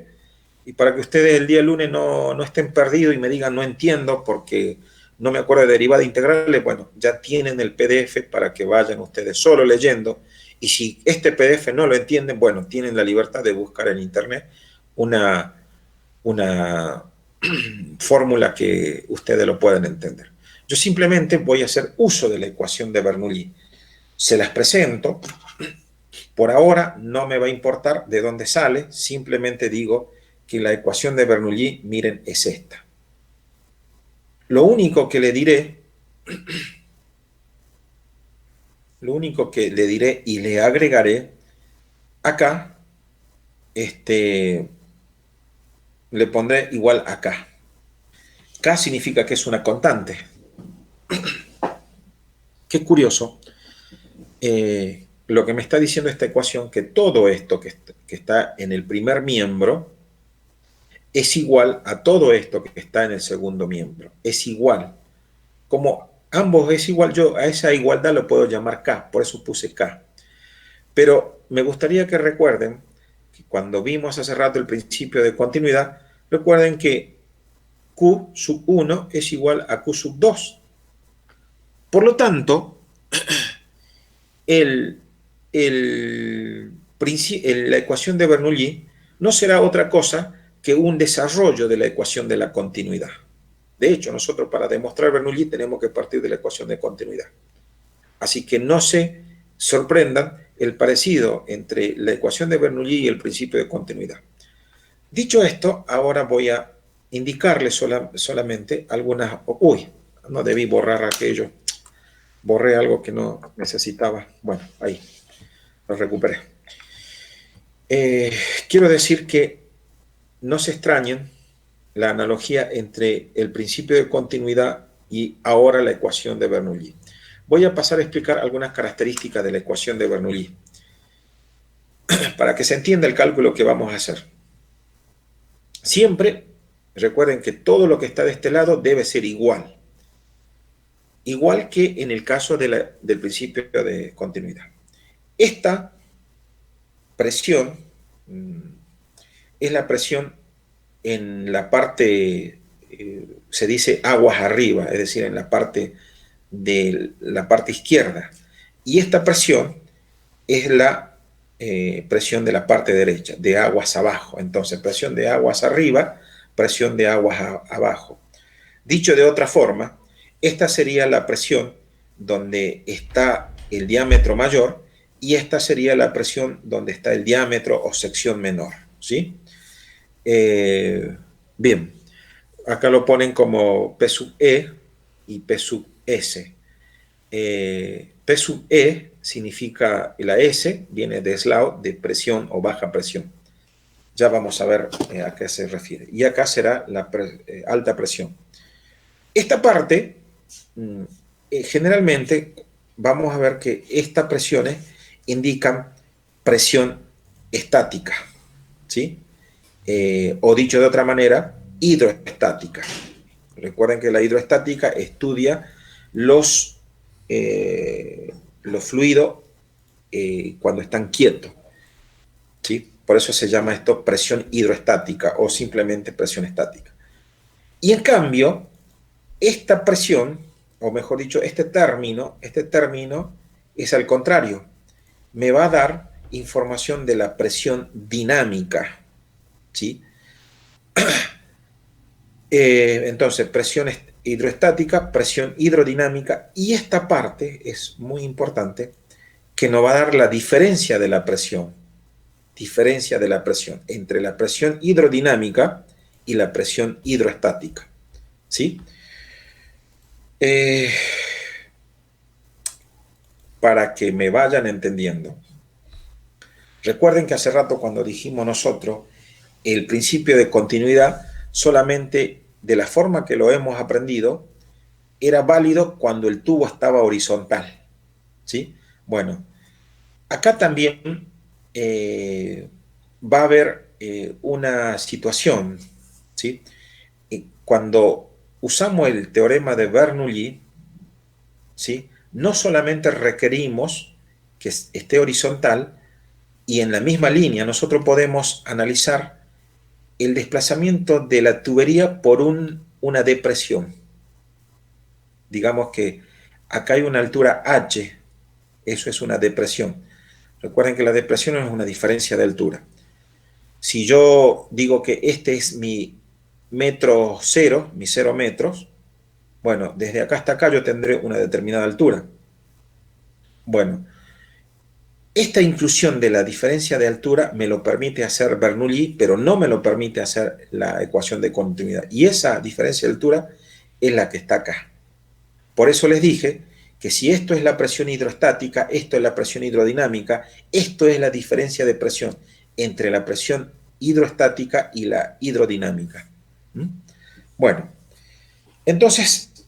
y para que ustedes el día lunes no estén perdidos y me digan no entiendo porque no me acuerdo de derivadas integrales, bueno, ya tienen el PDF para que vayan ustedes solo leyendo, y si este PDF no lo entienden, bueno, tienen la libertad de buscar en internet una fórmula que ustedes lo puedan entender. Yo simplemente voy a hacer uso de la ecuación de Bernoulli. Se las presento. Por ahora no me va a importar de dónde sale, simplemente digo que la ecuación de Bernoulli, miren, es esta. Lo único que le diré lo único que le diré y le agregaré acá, le pondré igual a K. K significa que es una constante. Qué curioso. Lo que me está diciendo esta ecuación, que todo esto que está en el primer miembro es igual a todo esto que está en el segundo miembro. Es igual. Como ambos es igual, yo a esa igualdad lo puedo llamar K, por eso puse K. Pero me gustaría que recuerden que cuando vimos hace rato el principio de continuidad, recuerden que Q sub 1 es igual a Q sub 2. Por lo tanto, la ecuación de Bernoulli no será otra cosa que un desarrollo de la ecuación de la continuidad. De hecho, nosotros para demostrar Bernoulli tenemos que partir de la ecuación de continuidad. Así que no se sorprendan el parecido entre la ecuación de Bernoulli y el principio de continuidad. Dicho esto, ahora voy a indicarles solamente algunas... Uy, no debí borrar aquello. Borré algo que no necesitaba. Bueno, ahí, lo recuperé. Quiero decir que no se extrañen la analogía entre el principio de continuidad y ahora la ecuación de Bernoulli. Voy a pasar a explicar algunas características de la ecuación de Bernoulli para que se entienda el cálculo que vamos a hacer. Siempre recuerden que todo lo que está de este lado debe ser igual. Igual que en el caso del principio de continuidad. Esta presión es la presión en la parte, se dice aguas arriba, es decir, en la parte de la parte izquierda. Y esta presión es la presión de la parte derecha, de aguas abajo. Entonces, presión de aguas arriba, presión de aguas abajo. Dicho de otra forma, esta sería la presión donde está el diámetro mayor y esta sería la presión donde está el diámetro o sección menor, ¿sí? Bien, acá lo ponen como P sub E y P sub S. P sub E significa, la S viene de Slav, de presión o baja presión. Ya vamos a ver a qué se refiere. Y acá será la alta presión. Esta parte, generalmente, vamos a ver que estas presiones indican presión estática, ¿sí? O dicho de otra manera, hidroestática. Recuerden que la hidroestática estudia los fluidos cuando están quietos, ¿sí? Por eso se llama esto presión hidroestática o simplemente presión estática. Y en cambio, esta presión, o mejor dicho, este término es al contrario. Me va a dar información de la presión dinámica, ¿sí? Entonces, presión hidroestática, presión hidrodinámica, y esta parte es muy importante, que nos va a dar la diferencia de la presión entre la presión hidrodinámica y la presión hidroestática, ¿sí? Para que me vayan entendiendo. Recuerden que hace rato cuando dijimos nosotros el principio de continuidad, solamente de la forma que lo hemos aprendido, era válido cuando el tubo estaba horizontal, ¿sí? Bueno, acá también va a haber una situación, ¿sí? Cuando usamos el teorema de Bernoulli, ¿sí? No solamente requerimos que esté horizontal, y en la misma línea nosotros podemos analizar el desplazamiento de la tubería por una depresión. Digamos que acá hay una altura H, eso es una depresión. Recuerden que la depresión es una diferencia de altura. Si yo digo que este es mi metro cero, mis 0 metros, bueno, desde acá hasta acá yo tendré una determinada altura. Bueno, esta inclusión de la diferencia de altura me lo permite hacer Bernoulli, pero no me lo permite hacer la ecuación de continuidad. Y esa diferencia de altura es la que está acá. Por eso les dije que si esto es la presión hidrostática, esto es la presión hidrodinámica, esto es la diferencia de presión entre la presión hidrostática y la hidrodinámica. ¿Mm? Bueno, entonces,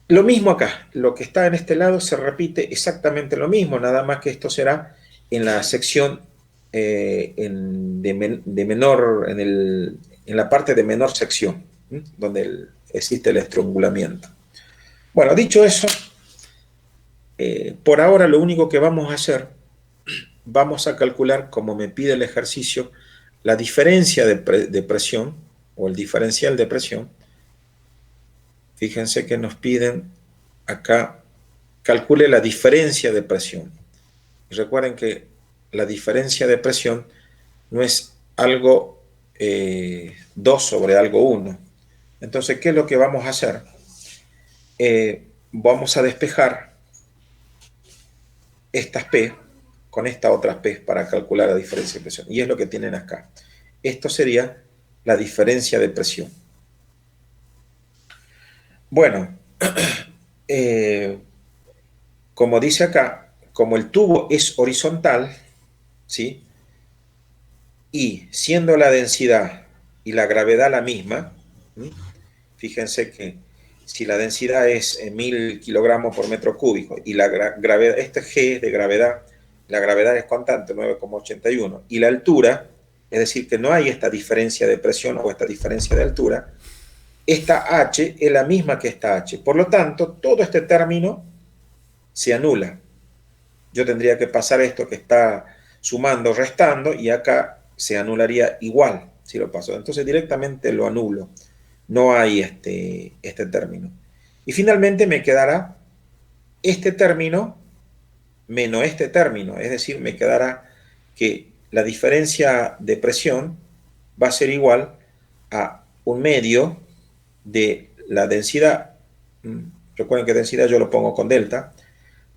lo mismo acá, lo que está en este lado se repite exactamente lo mismo, nada más que esto será en la sección menor, en la parte de menor sección, donde existe el estrangulamiento. Bueno, dicho eso, por ahora lo único que vamos a hacer, vamos a calcular, como me pide el ejercicio, la diferencia de presión, o el diferencial de presión. Fíjense que nos piden acá, calcule la diferencia de presión. Y recuerden que la diferencia de presión no es algo 2 sobre algo 1. Entonces, ¿qué es lo que vamos a hacer? Vamos a despejar estas P con estas otras P para calcular la diferencia de presión. Y es lo que tienen acá. Esto sería la diferencia de presión. Bueno, como dice acá, como el tubo es horizontal, ¿sí? Y siendo la densidad y la gravedad la misma, ¿sí? Fíjense que si la densidad es 1000 kilogramos por metro cúbico y la gravedad, este G de gravedad, la gravedad es constante, 9,81, y la altura, es decir, que no hay esta diferencia de presión o esta diferencia de altura, esta H es la misma que esta H. Por lo tanto, todo este término se anula. Yo tendría que pasar esto que está sumando, restando, y acá se anularía igual si lo paso. Entonces directamente lo anulo. No hay este término. Y finalmente me quedará este término menos este término. Es decir, me quedará que la diferencia de presión va a ser igual a 1/2 de la densidad. Recuerden que densidad yo lo pongo con delta,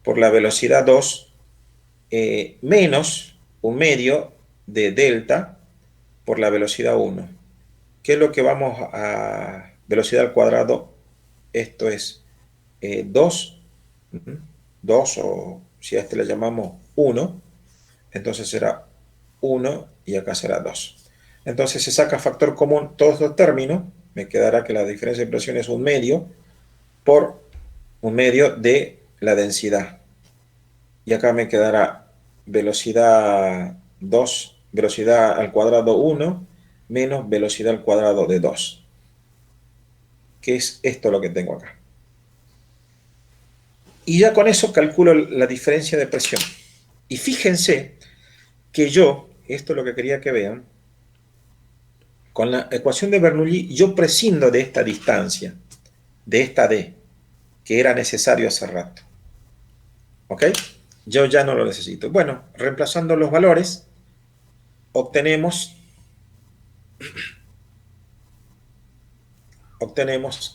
por la velocidad 2, menos 1/2 de delta por la velocidad 1. ¿Qué es lo que vamos a velocidad al cuadrado? Esto es 2, 2, o si a este le llamamos 1, entonces será 1 y acá será 2. Entonces se saca factor común todos los términos, me quedará que la diferencia de presión es 1/2 por 1/2 de la densidad. Y acá me quedará velocidad 2, velocidad al cuadrado 1, menos velocidad al cuadrado de 2. Que es esto lo que tengo acá. Y ya con eso calculo la diferencia de presión. Y fíjense que yo, esto es lo que quería que vean, con la ecuación de Bernoulli yo prescindo de esta distancia, de esta D, que era necesario hace rato. ¿Ok? Yo ya no lo necesito. Bueno, reemplazando los valores, obtenemos,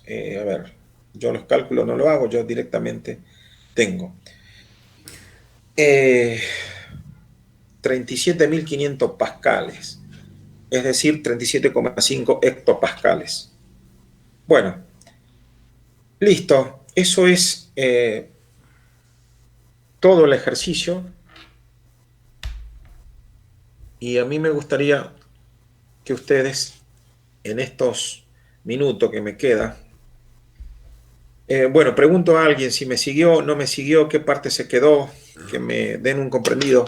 a ver, yo los cálculos no lo hago, yo directamente tengo 37.500 pascales, es decir, 37,5 hectopascales. Bueno, listo, eso es todo el ejercicio, y a mí me gustaría que ustedes en estos minutos que me queda, bueno, pregunto a alguien si me siguió, no me siguió, qué parte se quedó, que me den un comprendido.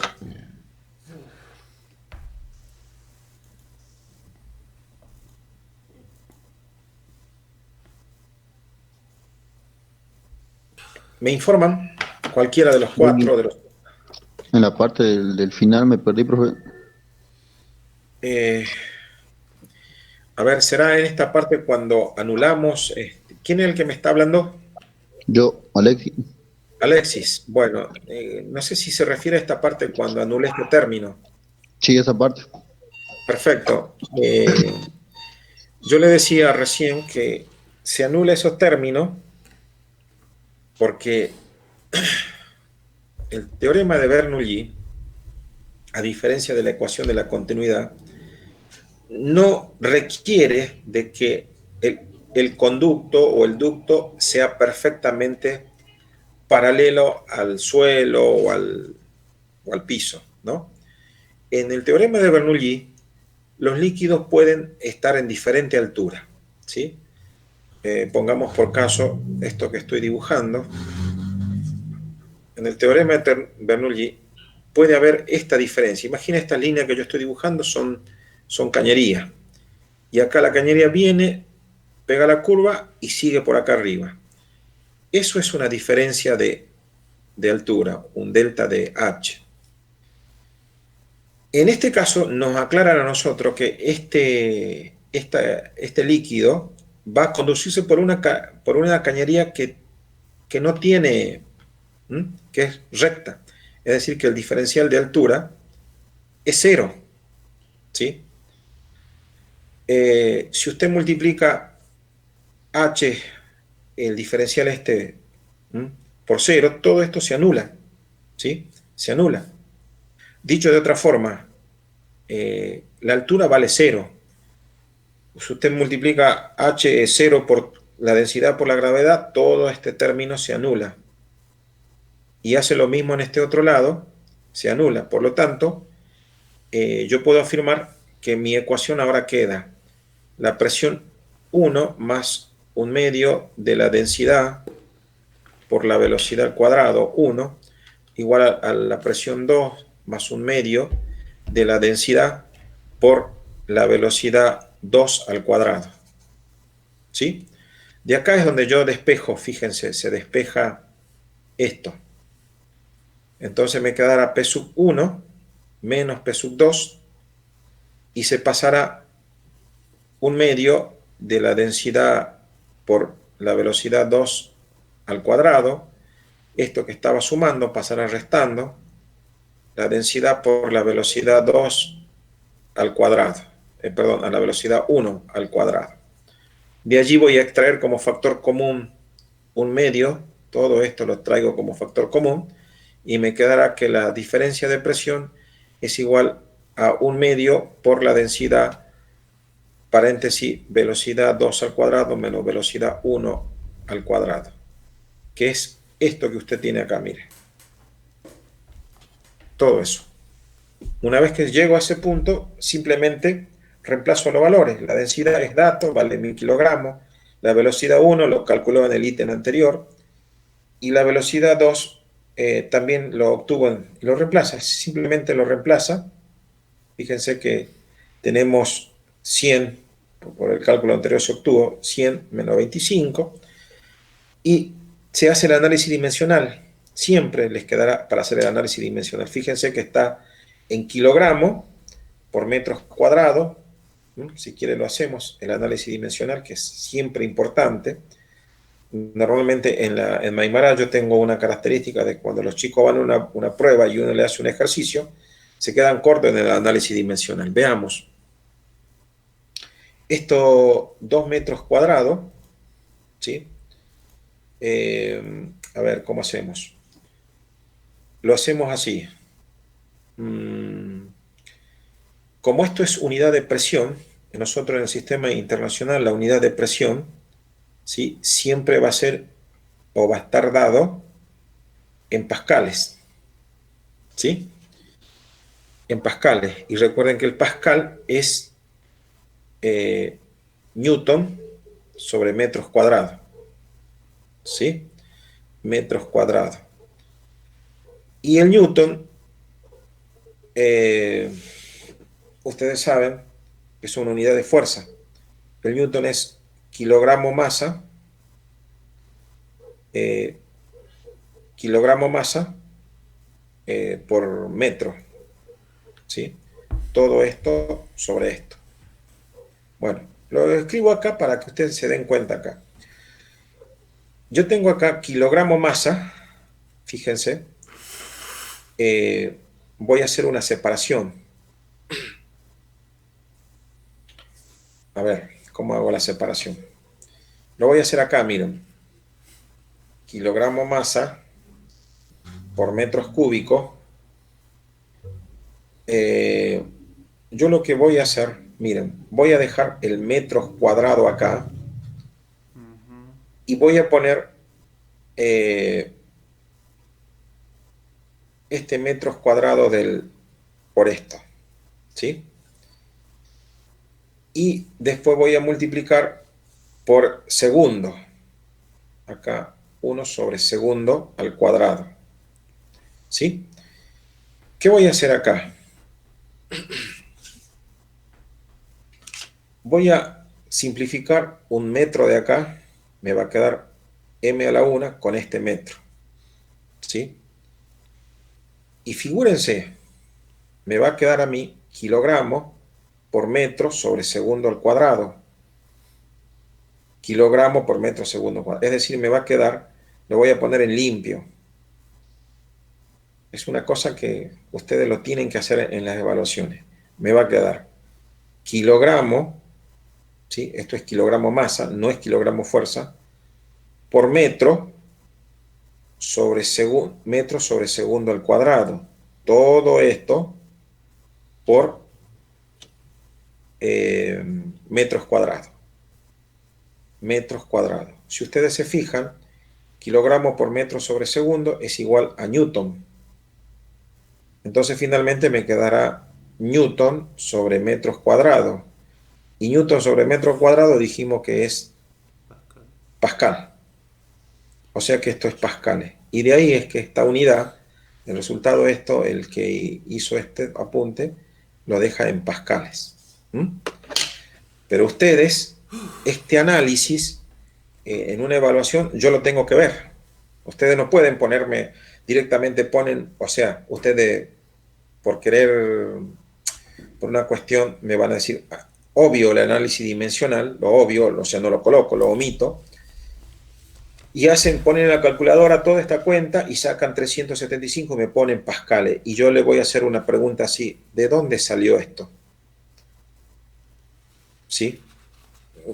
¿Me informan? Cualquiera de los cuatro. En la parte del final me perdí, profe. A ver, ¿será en esta parte cuando anulamos? ¿Quién es el que me está hablando? Yo, Alexis. Alexis. Bueno, no sé si se refiere a esta parte cuando anule este término. Sí, esa parte. Perfecto. Yo le decía recién que se anula esos términos porque el teorema de Bernoulli, a diferencia de la ecuación de la continuidad, no requiere de que el conducto o el ducto sea perfectamente paralelo al suelo o al piso, ¿no? En el teorema de Bernoulli, los líquidos pueden estar en diferente altura, ¿sí? Pongamos por caso esto que estoy dibujando. En el teorema de Bernoulli puede haber esta diferencia. Imagina esta línea que yo estoy dibujando son cañerías. Y acá la cañería viene, pega la curva y sigue por acá arriba. Eso es una diferencia de altura, un delta de H. En este caso nos aclaran a nosotros que este líquido va a conducirse por una cañería que no tiene, que es recta. Es decir, que el diferencial de altura es cero, ¿sí? Si usted multiplica H, el diferencial por cero, todo esto se anula, ¿sí? Se anula. Dicho de otra forma, la altura vale cero. Si usted multiplica H es cero por la densidad por la gravedad, todo este término se anula. Y hace lo mismo en este otro lado, se anula. Por lo tanto, yo puedo afirmar que mi ecuación ahora queda la presión 1 más un medio de la densidad por la velocidad al cuadrado 1 igual a la presión 2 más un medio de la densidad por la velocidad 2 al cuadrado. ¿Sí? De acá es donde yo despejo, fíjense, se despeja esto. Entonces me quedará P sub 1 menos P sub 2 y se pasará un medio de la densidad por la velocidad 2 al cuadrado. Esto que estaba sumando pasará restando la densidad por la velocidad 2 al cuadrado. Perdón, a la velocidad 1 al cuadrado. De allí voy a extraer como factor común un medio. Todo esto lo traigo como factor común y me quedará que la diferencia de presión es igual a un medio por la densidad, paréntesis, velocidad 2 al cuadrado menos velocidad 1 al cuadrado, que es esto que usted tiene acá, mire. Todo eso. Una vez que llego a ese punto, simplemente reemplazo los valores. La densidad es dato, vale 1000 kilogramos. La velocidad 1 lo calculó en el ítem anterior. Y la velocidad 2 también lo obtuvo y lo reemplaza. Simplemente lo reemplaza. Fíjense que tenemos 100, por el cálculo anterior se obtuvo 100 menos 25. Y se hace el análisis dimensional. Siempre les quedará para hacer el análisis dimensional. Fíjense que está en kilogramos por metros cuadrados. Si quiere lo hacemos, el análisis dimensional, que es siempre importante. Normalmente en Maimara yo tengo una característica de cuando los chicos van a una prueba y uno le hace un ejercicio, se quedan cortos en el análisis dimensional. Veamos. Esto 2 metros cuadrados, ¿sí? A ver, ¿cómo hacemos? Lo hacemos así. Como esto es unidad de presión, nosotros en el sistema internacional la unidad de presión, ¿sí?, siempre va a ser o va a estar dado en pascales. ¿Sí? En pascales. Y recuerden que el pascal es newton sobre metros cuadrados. ¿Sí? Metros cuadrados. Y el newton, ustedes saben que es una unidad de fuerza. El newton es kilogramo masa, por metro. ¿Sí? Todo esto sobre esto. Bueno, lo escribo acá para que ustedes se den cuenta acá. Yo tengo acá kilogramo masa, fíjense. Voy a hacer una separación. A ver, ¿cómo hago la separación? Lo voy a hacer acá, miren. Kilogramo masa por metros cúbicos. Yo lo que voy a hacer, miren, voy a dejar el metro cuadrado acá y voy a poner este metros cuadrados por esto, ¿sí? Y después voy a multiplicar por segundo. Acá 1 sobre segundo al cuadrado, ¿sí? ¿Qué voy a hacer acá? Voy a simplificar un metro de acá, me va a quedar m a la 1 con este metro, ¿sí? Y figúrense, me va a quedar a mí kilogramos por metro sobre segundo al cuadrado. Kilogramos por metro segundo al cuadrado. Es decir, me va a quedar, lo voy a poner en limpio. Es una cosa que ustedes lo tienen que hacer en las evaluaciones. Me va a quedar kilogramo, ¿sí? Esto es kilogramo masa, no es kilogramo fuerza, por metro sobre segundo al cuadrado. Todo esto por metros cuadrados. Metros cuadrados. Si ustedes se fijan, kilogramo por metro sobre segundo es igual a newton. Entonces finalmente me quedará newton sobre metros cuadrados. Y newton sobre metro cuadrado dijimos que es pascal. O sea que esto es pascales. Y de ahí es que esta unidad, el resultado de esto, el que hizo este apunte, lo deja en pascales. Pero ustedes, este análisis, en una evaluación, yo lo tengo que ver. Ustedes no pueden ponerme directamente, o sea, ustedes por querer, por una cuestión, me van a decir, obvio el análisis dimensional, lo obvio, o sea, no lo coloco, lo omito, y ponen en la calculadora toda esta cuenta y sacan 375 y me ponen pascales. Y yo le voy a hacer una pregunta así, ¿de dónde salió esto? ¿Sí?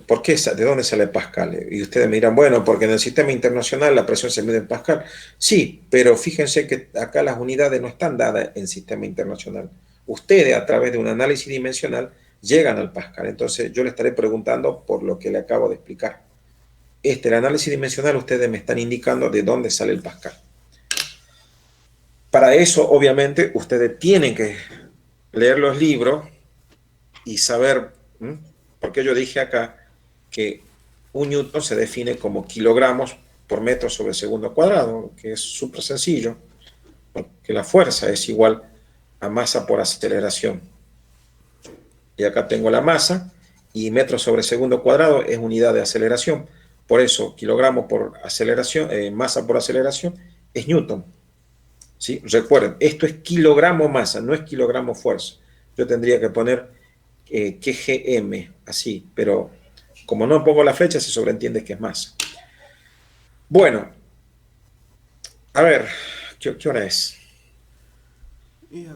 ¿Por qué? ¿De dónde sale pascal? Y ustedes me dirán, bueno, porque en el sistema internacional la presión se mide en pascal. Sí, pero fíjense que acá las unidades no están dadas en sistema internacional. Ustedes, a través de un análisis dimensional, llegan al pascal. Entonces, yo le estaré preguntando por lo que le acabo de explicar. El análisis dimensional, ustedes me están indicando de dónde sale el pascal. Para eso, obviamente, ustedes tienen que leer los libros y saber, porque yo dije acá que un newton se define como kilogramos por metro sobre segundo cuadrado, que es súper sencillo, porque la fuerza es igual a masa por aceleración. Y acá tengo la masa, y metro sobre segundo cuadrado es unidad de aceleración. Por eso, kilogramos por aceleración, masa por aceleración, es newton. ¿Sí? Recuerden, esto es kilogramo masa, no es kilogramo fuerza. Yo tendría que poner kgm, así, pero como no pongo la flecha, se sobreentiende que es masa. Bueno, a ver, ¿qué hora es?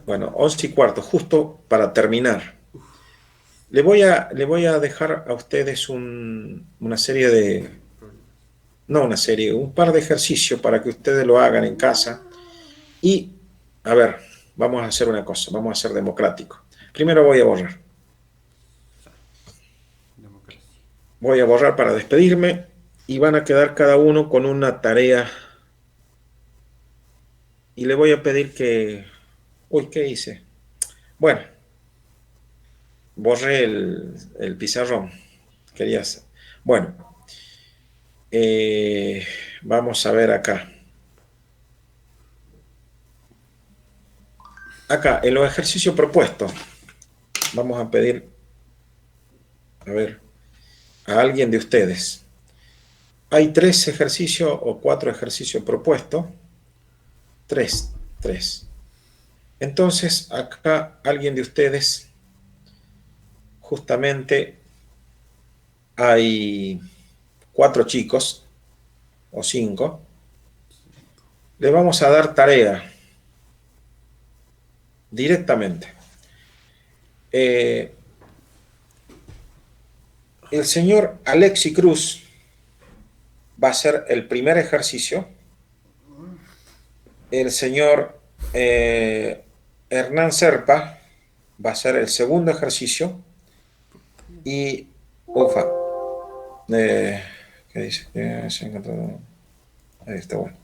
Bueno, 11:15, justo para terminar. Le voy a dejar a ustedes una serie de... No una serie, un par de ejercicios para que ustedes lo hagan en casa. Y, a ver, vamos a hacer una cosa, vamos a ser democráticos. Primero voy a borrar. Voy a borrar para despedirme y van a quedar cada uno con una tarea. Y le voy a pedir que... Uy, ¿qué hice? Bueno, borré el pizarrón. Quería hacer. Bueno, vamos a ver acá. Acá, en los ejercicios propuestos, vamos a pedir, a ver, a alguien de ustedes. Hay 3 ejercicios o 4 ejercicios propuestos. 3. Entonces, acá alguien de ustedes, justamente hay 4 chicos o 5. Les vamos a dar tarea directamente. El señor Alexi Cruz va a hacer el primer ejercicio. El señor Hernán Serpa va a hacer el segundo ejercicio. Y ¿qué dice? Ahí está, bueno.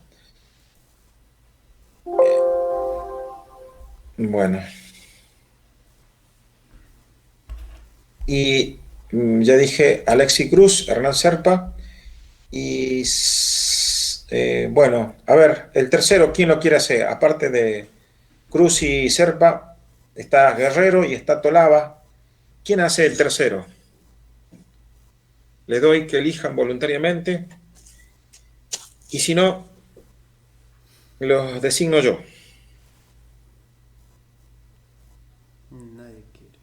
Bueno, y ya dije Alexi Cruz, Hernán Serpa, y bueno, a ver, el tercero, ¿quién lo quiere hacer? Aparte de Cruz y Serpa, está Guerrero y está Tolaba. ¿Quién hace el tercero? Le doy que elijan voluntariamente, y si no, los designo yo. Nadie quiere.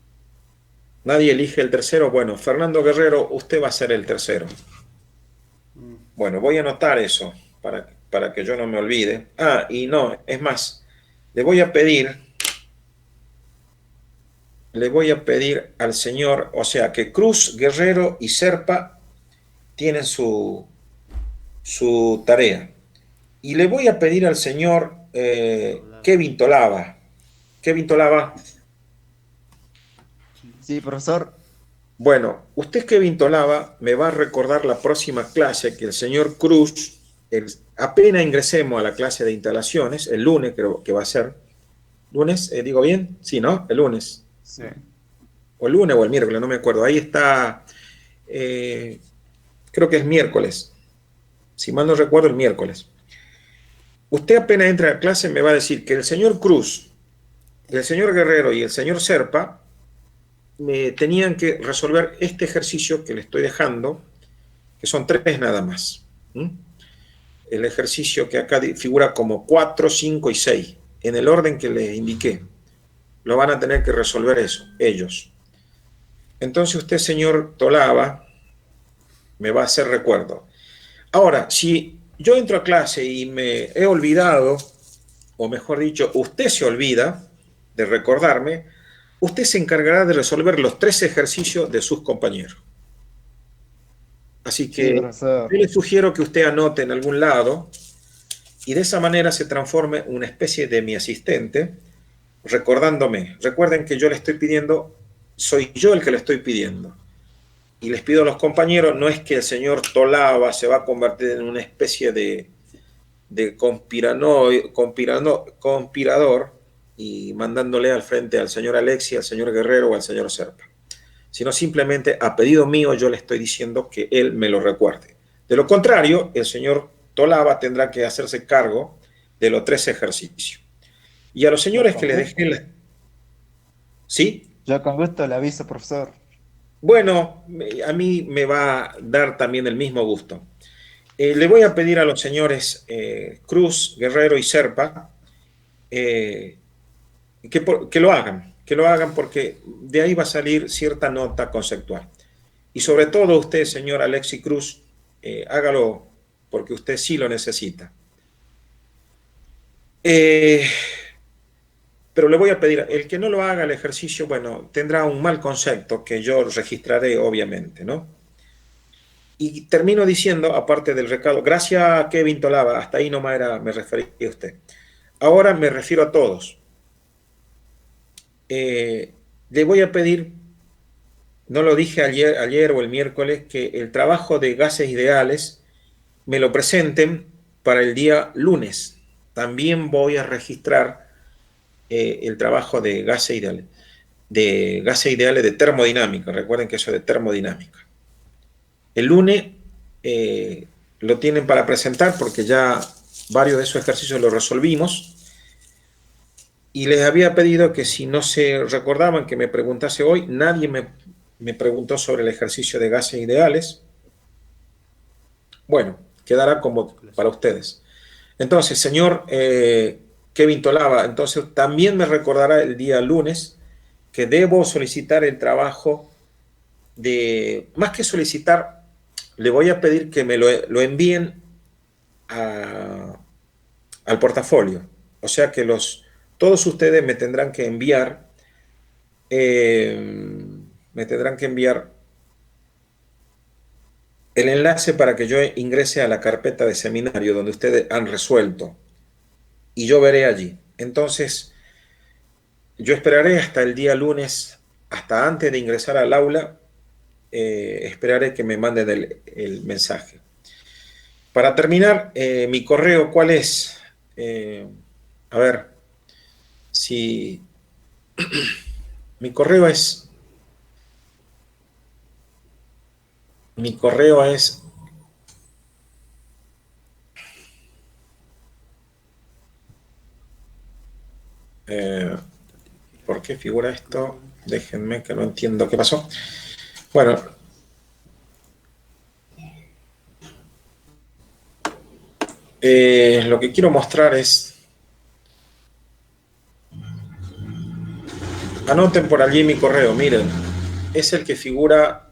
Nadie elige el tercero. Bueno, Fernando Guerrero, usted va a ser el tercero. Mm, Bueno, voy a anotar eso para que yo no me olvide. Ah, y no, es más, le voy a pedir, le voy a pedir al señor, o sea, que Cruz, Guerrero y Serpa tienen su tarea. Y le voy a pedir al señor Tolaba. Kevin Tolaba. Kevin Tolaba, Sí, profesor. bueno, usted Kevin Tolaba me va a recordar la próxima clase que el señor Cruz, apenas ingresemos a la clase de instalaciones, el lunes creo que va a ser. ¿Lunes? ¿Digo bien? Sí, ¿no? El lunes. Sí. O el lunes o el miércoles, no me acuerdo. Ahí está, eh, creo que es miércoles. Si mal no recuerdo, el miércoles. Usted apenas entra a clase me va a decir que el señor Cruz, el señor Guerrero y el señor Serpa me tenían que resolver este ejercicio que le estoy dejando, que son 3 nada más. ¿Mm? El ejercicio que acá figura como 4, 5 y 6, en el orden que les indiqué. Lo van a tener que resolver eso, ellos. Entonces usted, señor Tolaba, me va a hacer recuerdo. Ahora, si yo entro a clase y me he olvidado, o mejor dicho, usted se olvida de recordarme, usted se encargará de resolver los 3 ejercicios de sus compañeros. Así Sí, que profesor. yo le sugiero que usted anote en algún lado y de esa manera se transforme una especie de mi asistente, recordándome. Recuerden que yo le estoy pidiendo, soy yo el que le estoy pidiendo. Y les pido a los compañeros, no es que el señor Tolaba se va a convertir en una especie de conspirador y mandándole al frente al señor Alexi, al señor Guerrero o al señor Serpa, sino simplemente a pedido mío yo le estoy diciendo que él me lo recuerde. De lo contrario, el señor Tolaba tendrá que hacerse cargo de los 3 ejercicios. Y a los Yo señores que con le gusto, dejé, ¿sí? yo con gusto le aviso, profesor. Bueno, a mí me va a dar también el mismo gusto. Le voy a pedir a los señores Cruz, Guerrero y Serpa eh, que lo hagan porque de ahí va a salir cierta nota conceptual. Y sobre todo usted, señor Alexi Cruz, hágalo porque usted sí lo necesita. Eh, pero le voy a pedir, el que no lo haga el ejercicio, bueno, tendrá un mal concepto que yo registraré, obviamente, ¿no? Y termino diciendo, aparte del recado, gracias Kevin Tolaba, hasta ahí nomás me refería a usted. Ahora me refiero a todos. Le voy a pedir, no lo dije ayer o el miércoles, que el trabajo de gases ideales me lo presenten para el día lunes. También voy a registrar el trabajo de gases ideales de termodinámica. Recuerden que eso es de termodinámica. El lunes eh, lo tienen para presentar porque ya varios de esos ejercicios los resolvimos y les había pedido que si no se recordaban que me preguntase hoy, nadie me preguntó sobre el ejercicio de gases ideales. Bueno, quedará como para ustedes. Entonces, señor Kevin Tolaba, entonces también me recordará el día lunes que debo solicitar el trabajo más que solicitar, le voy a pedir que me lo envíen al portafolio. O sea que todos ustedes me tendrán que enviar el enlace para que yo ingrese a la carpeta de seminario donde ustedes han resuelto y yo veré allí. Entonces, yo esperaré hasta el día lunes, hasta antes de ingresar al aula, esperaré que me manden el mensaje. Para terminar, mi correo, ¿cuál es? A ver, Si mi correo es ¿por qué figura esto? Déjenme que no entiendo qué pasó. Bueno, lo que quiero mostrar es, anoten por allí mi correo, miren, es el que figura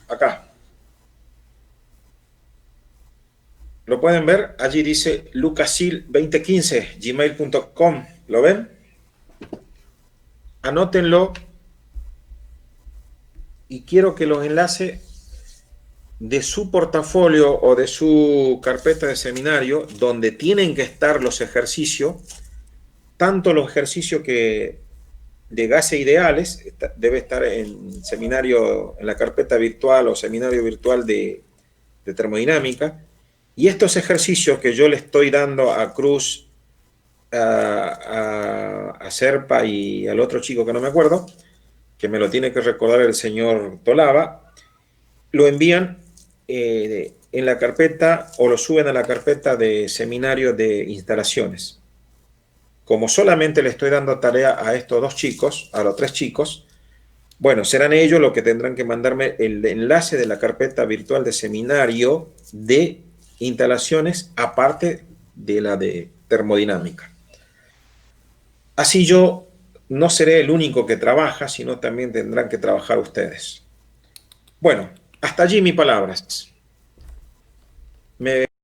acá. ¿Lo pueden ver? Allí dice lucasil2015, gmail.com. ¿Lo ven? Anótenlo y quiero que los enlaces de su portafolio o de su carpeta de seminario, donde tienen que estar los ejercicios, tanto los ejercicios que de gases ideales, debe estar en seminario, en la carpeta virtual o seminario virtual de termodinámica, y estos ejercicios que yo le estoy dando a Cruz, a Serpa y al otro chico que no me acuerdo, que me lo tiene que recordar el señor Tolaba, lo envían en la carpeta o lo suben a la carpeta de seminario de instalaciones. Como solamente le estoy dando tarea a estos dos chicos, a los tres chicos, bueno, serán ellos los que tendrán que mandarme el enlace de la carpeta virtual de seminario de instalaciones, aparte de la de termodinámica. Así yo no seré el único que trabaja, sino también tendrán que trabajar ustedes. Bueno, hasta allí mis palabras. Me